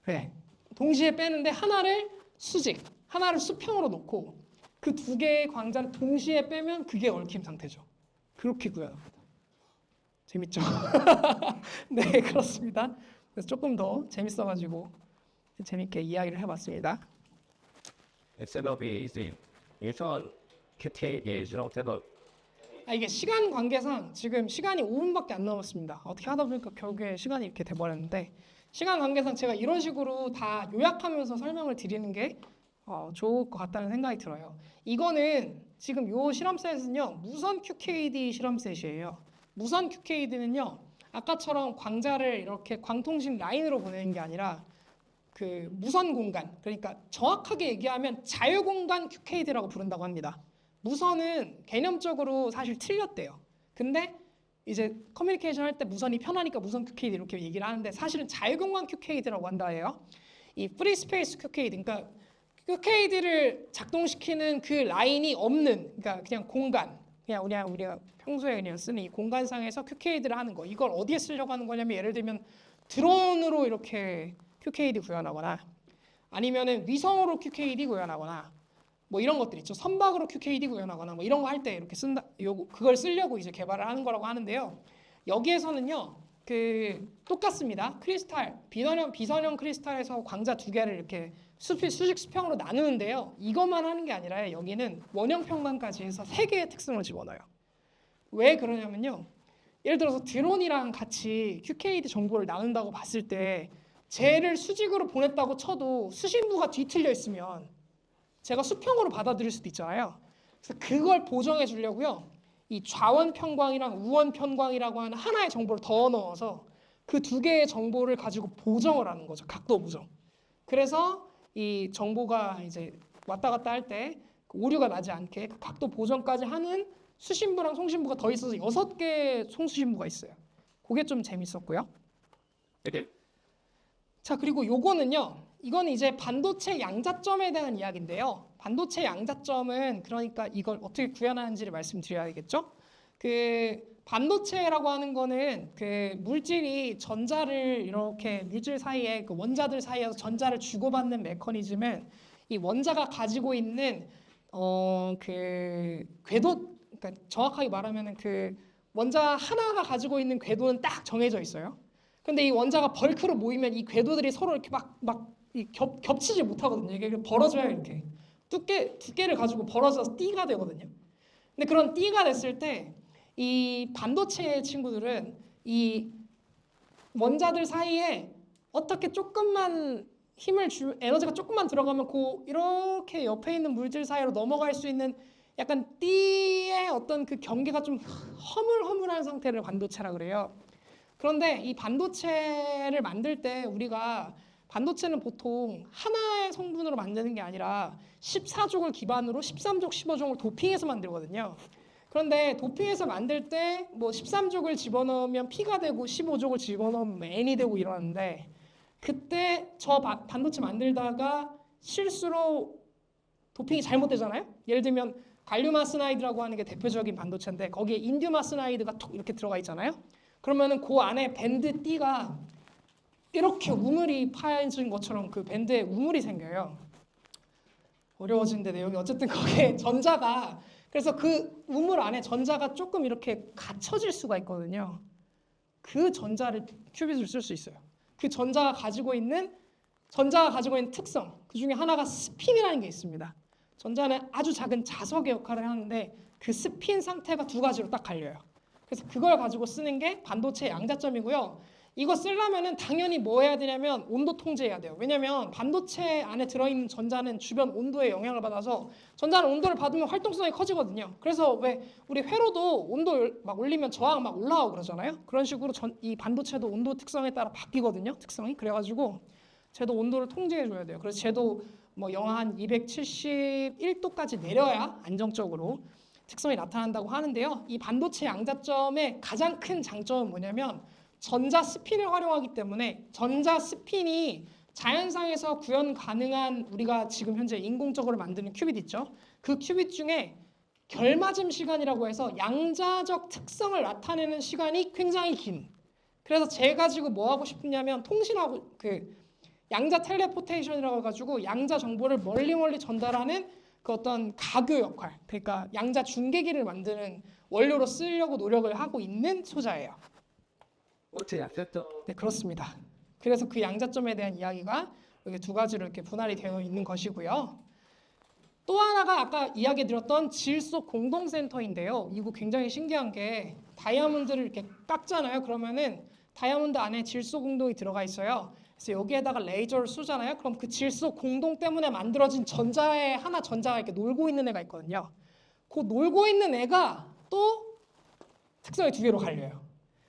그래. 동시에 빼는데 하나를 수직, 하나를 수평으로 놓고 그 2개의 광자를 동시에 빼면 그게 얽힘 상태죠. 그렇게 구현합니다. 재밌죠? 네, 그렇습니다. 그래서 조금 더 재밌어가지고 재밌게 이야기를 해봤습니다. 이게 시간 관계상 지금 시간이 5분밖에 안 남았습니다. 어떻게 하다 보니까 결국에 시간이 이렇게 돼버렸는데 시간 관계상 제가 이런 식으로 다 요약하면서 설명을 드리는 게 좋을 것 같다는 생각이 들어요. 이거는 지금 요 실험셋은요 무선 QKD 실험셋이에요. 무선 QKD는요 아까처럼 광자를 이렇게 광통신 라인으로 보내는 게 아니라 그 무선 공간, 그러니까 정확하게 얘기하면 자유공간 QKD라고 부른다고 합니다. 무선은 개념적으로 사실 틀렸대요. 근데 이제 커뮤니케이션 할 때 무선이 편하니까 무선 QKD 이렇게 얘기를 하는데 사실은 자유공간 QKD라고 한다 해요. 이 프리스페이스 QKD, 그러니까 QKD를 작동시키는 그 라인이 없는, 그러니까 그냥 공간, 그냥 우리가 평소에 그냥 쓰는 이 공간상에서 QKD를 하는 거. 이걸 어디에 쓰려고 하는 거냐면 예를 들면 드론으로 이렇게 QKD 구현하거나 아니면은 위성으로 QKD 구현하거나 뭐 이런 것들 있죠. 선박으로 QKD 구현하거나 뭐 이런 거 할 때 이렇게 쓴다. 그걸 쓰려고 이제 개발을 하는 거라고 하는데요. 여기에서는요. 똑같습니다. 크리스탈, 비선형 크리스탈에서 광자 두 개를 이렇게 수직 수평으로 나누는데요. 이것만 하는 게 아니라 여기는 원형 평면까지 해서 세 개의 특성을 집어넣어요. 왜 그러냐면요. 예를 들어서 드론이랑 같이 QKD 정보를 나눈다고 봤을 때 쟤를 수직으로 보냈다고 쳐도 수신부가 뒤틀려 있으면 제가 수평으로 받아들일 수도 있잖아요. 그래서 그걸 보정해 주려고요. 이 좌원 편광이랑 우원 편광이라고 하는 하나의 정보를 더 넣어서 그 두 개의 정보를 가지고 보정을 하는 거죠. 각도 보정. 그래서 이 정보가 이제 왔다 갔다 할 때 오류가 나지 않게 그 각도 보정까지 하는 수신부랑 송신부가 더 있어서 6개의 송수신부가 있어요. 그게 좀 재밌었고요. 자, 그리고 요거는요. 이건 이제 반도체 양자점에 대한 이야기인데요. 반도체 양자점은 그러니까 이걸 어떻게 구현하는지를 말씀드려야겠죠. 반도체라고 하는 거는 물질이 전자를 이렇게 물질 사이에 원자들 사이에서 전자를 주고받는 메커니즘은 이 원자가 가지고 있는 궤도, 그러니까 정확하게 말하면은 원자 하나가 가지고 있는 궤도는 딱 정해져 있어요. 근데 이 원자가 벌크로 모이면 이 궤도들이 서로 이렇게 겹치지 못하거든요. 이게 벌어져야 이렇게 두께를 가지고 벌어져서 띠가 되거든요. 근데 그런 띠가 됐을 때 이 반도체 친구들은 이 원자들 사이에 어떻게 조금만 에너지가 조금만 들어가면 이렇게 옆에 있는 물질 사이로 넘어갈 수 있는 약간 띠의 어떤 그 경계가 좀 허물허물한 상태를 반도체라 그래요. 그런데 이 반도체를 만들 때 반도체는 보통 하나의 성분으로 만드는 게 아니라 14족을 기반으로 13족, 15족을 도핑해서 만들거든요. 그런데 도핑해서 만들 때 뭐 13족을 집어넣으면 P가 되고 15족을 집어넣으면 N이 되고 이러는데 그때 저 반도체 만들다가 실수로 도핑이 잘못되잖아요. 예를 들면 갈륨 아스나이드라고 하는 게 대표적인 반도체인데 거기에 인듐 아스나이드가 톡 이렇게 들어가 있잖아요. 그러면은 그 안에 밴드 D가 이렇게 우물이 파여진 것처럼 그 밴드에 우물이 생겨요. 어려워지는데 내용이 어쨌든 거기에 전자가 그래서 그 우물 안에 전자가 조금 이렇게 갇혀질 수가 있거든요. 그 전자를 큐빗으로 쓸 수 있어요. 그 전자가 가지고 있는 특성 그 중에 하나가 스핀이라는 게 있습니다. 전자는 아주 작은 자석의 역할을 하는데 그 스핀 상태가 두 가지로 딱 갈려요. 그래서 그걸 가지고 쓰는 게 반도체 양자점이고요. 이거 쓰려면은 당연히 뭐 해야 되냐면 온도 통제해야 돼요. 왜냐면 반도체 안에 들어있는 전자는 주변 온도에 영향을 받아서 전자는 온도를 받으면 활동성이 커지거든요. 그래서 왜 우리 회로도 온도 막 올리면 저항 막 올라가고 그러잖아요. 그런 식으로 이 반도체도 온도 특성에 따라 바뀌거든요. 특성이. 그래가지고 쟤도 온도를 통제해줘야 돼요. 그래서 쟤도 뭐 영하 한 271도까지 내려야 안정적으로 특성이 나타난다고 하는데요. 이 반도체 양자점의 가장 큰 장점은 뭐냐면 전자 스핀을 활용하기 때문에 전자 스핀이 자연상에서 구현 가능한 우리가 지금 현재 인공적으로 만드는 큐빗 있죠. 그 큐빗 중에 결맞음 시간이라고 해서 양자적 특성을 나타내는 시간이 굉장히 긴. 그래서 제가 지금 뭐 하고 싶냐면 통신하고 양자 텔레포테이션이라고 해가지고 양자 정보를 멀리 전달하는 그 어떤 가교 역할, 그러니까 양자 중계기를 만드는 원료로 쓰려고 노력을 하고 있는 소자예요. 네, 그렇습니다. 그래서 그 양자점에 대한 이야기가 여기 두 가지로 이렇게 분할이 되어 있는 것이고요. 또 하나가 아까 이야기 드렸던 질소 공동센터인데요. 이거 굉장히 신기한 게 다이아몬드를 이렇게 깎잖아요. 그러면은 다이아몬드 안에 질소 공동이 들어가 있어요. 그래서 여기에다가 레이저를 쏘잖아요. 그럼 그 질소 공동 때문에 만들어진 전자가 이렇게 놀고 있는 애가 있거든요. 그 놀고 있는 애가 또 특성이 두 개로 갈려요.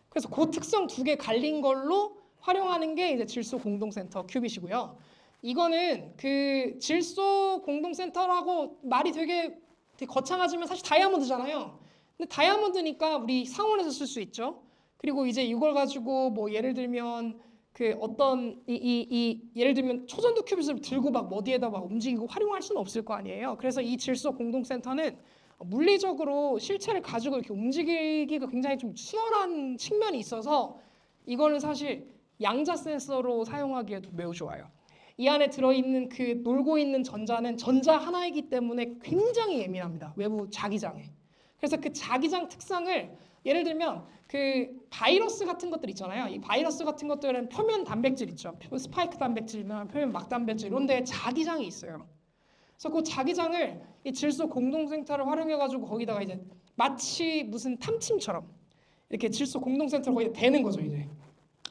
그래서 그 특성 두 개 갈린 걸로 활용하는 게 이제 질소 공동센터 큐빗이고요. 이거는 그 질소 공동센터라고 말이 되게 거창하지만 사실 다이아몬드잖아요. 근데 다이아몬드니까 우리 상온에서 쓸 수 있죠. 그리고 이제 이걸 가지고 뭐 예를 들면 예를 들면 초전도 큐빗을 들고 막 어디에다 막 움직이고 활용할 수는 없을 거 아니에요. 그래서 이 질소 공동센터는 물리적으로 실체를 가지고 이렇게 움직이기가 굉장히 좀 수월한 측면이 있어서 이거는 사실 양자 센서로 사용하기에도 매우 좋아요. 이 안에 들어있는 그 놀고 있는 전자는 전자 하나이기 때문에 굉장히 예민합니다. 외부 자기장에. 그래서 그 자기장 특성을 예를 들면 그 바이러스 같은 것들 있잖아요. 이 바이러스 같은 것들은 표면 단백질 있죠. 스파이크 단백질이나 표면 막 단백질 이런 데 자기장이 있어요. 그래서 그 자기장을 이 질소 공동센터를 활용해가지고 거기다가 이제 마치 무슨 탐침처럼 이렇게 질소 공동센터를 거기다 대는 거죠. 이제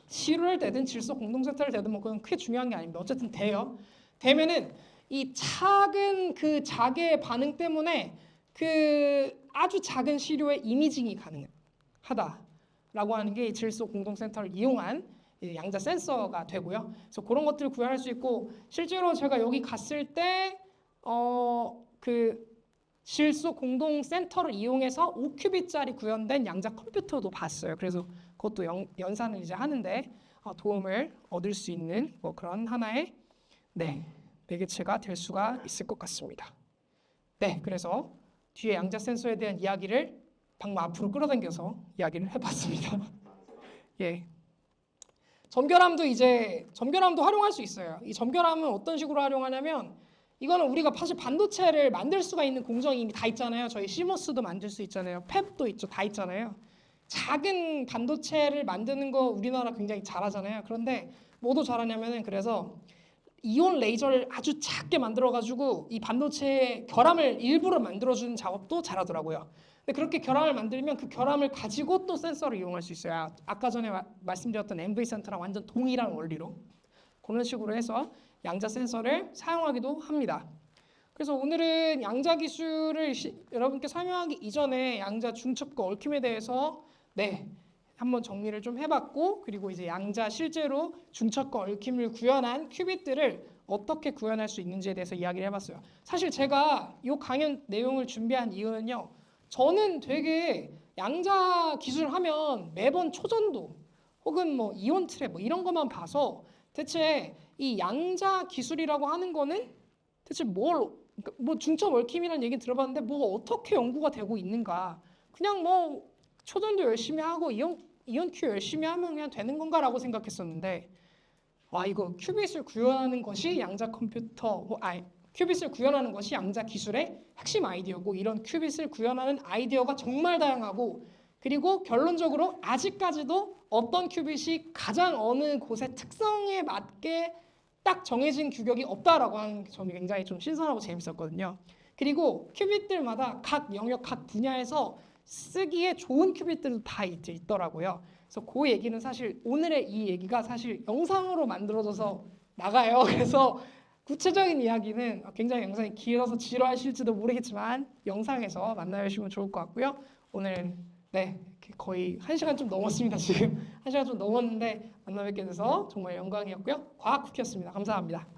시루를 대든 질소 공동센터를 대든 뭐 그건 크게 중요한 게 아닙니다. 어쨌든 대요. 대면은 이 작은 그 자개의 반응 때문에 그 아주 작은 시료의 이미징이 가능하다라고 하는 게 질소 공동센터를 이용한 양자 센서가 되고요. 그래서 그런 것들을 구현할 수 있고 실제로 제가 여기 갔을 때 그 질소 공동 센터를 이용해서 5큐빗짜리 구현된 양자 컴퓨터도 봤어요. 그래서 그것도 연산을 이제 하는데 도움을 얻을 수 있는 뭐 그런 하나의 매개체가 될 수가 있을 것 같습니다. 네, 그래서 뒤에 양자 센서에 대한 이야기를 방금 앞으로 끌어당겨서 이야기를 해봤습니다. 예. 점결함도 활용할 수 있어요. 이 점결함은 어떤 식으로 활용하냐면 이거는 우리가 사실 반도체를 만들 수가 있는 공정이 이미 다 있잖아요. 저희 시모스도 만들 수 있잖아요. 팹도 있죠. 다 있잖아요. 작은 반도체를 만드는 거 우리나라 굉장히 잘하잖아요. 그런데 뭐도 잘하냐면은 그래서 이온 레이저를 아주 작게 만들어가지고 이 반도체의 결함을 일부러 만들어주는 작업도 잘하더라고요. 근데 그렇게 결함을 만들면 그 결함을 가지고 또 센서를 이용할 수 있어요. 아까 전에 말씀드렸던 MV 센터랑 완전 동일한 원리로 그런 식으로 해서 양자 센서를 사용하기도 합니다. 그래서 오늘은 양자 기술을 여러분께 설명하기 이전에 양자 중첩과 얽힘에 대해서 한번 정리를 좀 해봤고 그리고 이제 양자 실제로 중첩과 얽힘을 구현한 큐빗들을 어떻게 구현할 수 있는지에 대해서 이야기를 해봤어요. 사실 제가 이 강연 내용을 준비한 이유는요. 저는 되게 양자 기술 하면 매번 초전도 혹은 뭐 이온 트랩 뭐 이런 것만 봐서 대체 이 양자 기술이라고 하는 거는 대체 뭐 중첩 얽힘이라는 얘기 들어봤는데 뭐가 어떻게 연구가 되고 있는가? 그냥 뭐 초전도 열심히 하고 이온 큐 열심히 하면 그냥 되는 건가라고 생각했었는데 이거 큐빗을 구현하는 것이 양자 큐빗을 구현하는 것이 양자 기술의 핵심 아이디어고 이런 큐빗을 구현하는 아이디어가 정말 다양하고 그리고 결론적으로 아직까지도 어떤 큐빗이 가장 어느 곳의 특성에 맞게 딱 정해진 규격이 없다라고 하는 게 저는 굉장히 좀 신선하고 재밌었거든요. 그리고 큐빗들마다 각 영역, 각 분야에서 쓰기에 좋은 큐빗들도 다 이제 있더라고요. 그래서 그 얘기는 사실 오늘의 이 얘기가 사실 영상으로 만들어져서 나가요. 그래서 구체적인 이야기는 굉장히 영상이 길어서 지루하실지도 모르겠지만 영상에서 만나주시면 좋을 것 같고요. 오늘은 거의 1시간 좀 넘었습니다. 지금 1시간 좀 넘었는데 만나 뵙게 돼서 정말 영광이었고요. 과학 쿠키였습니다. 감사합니다.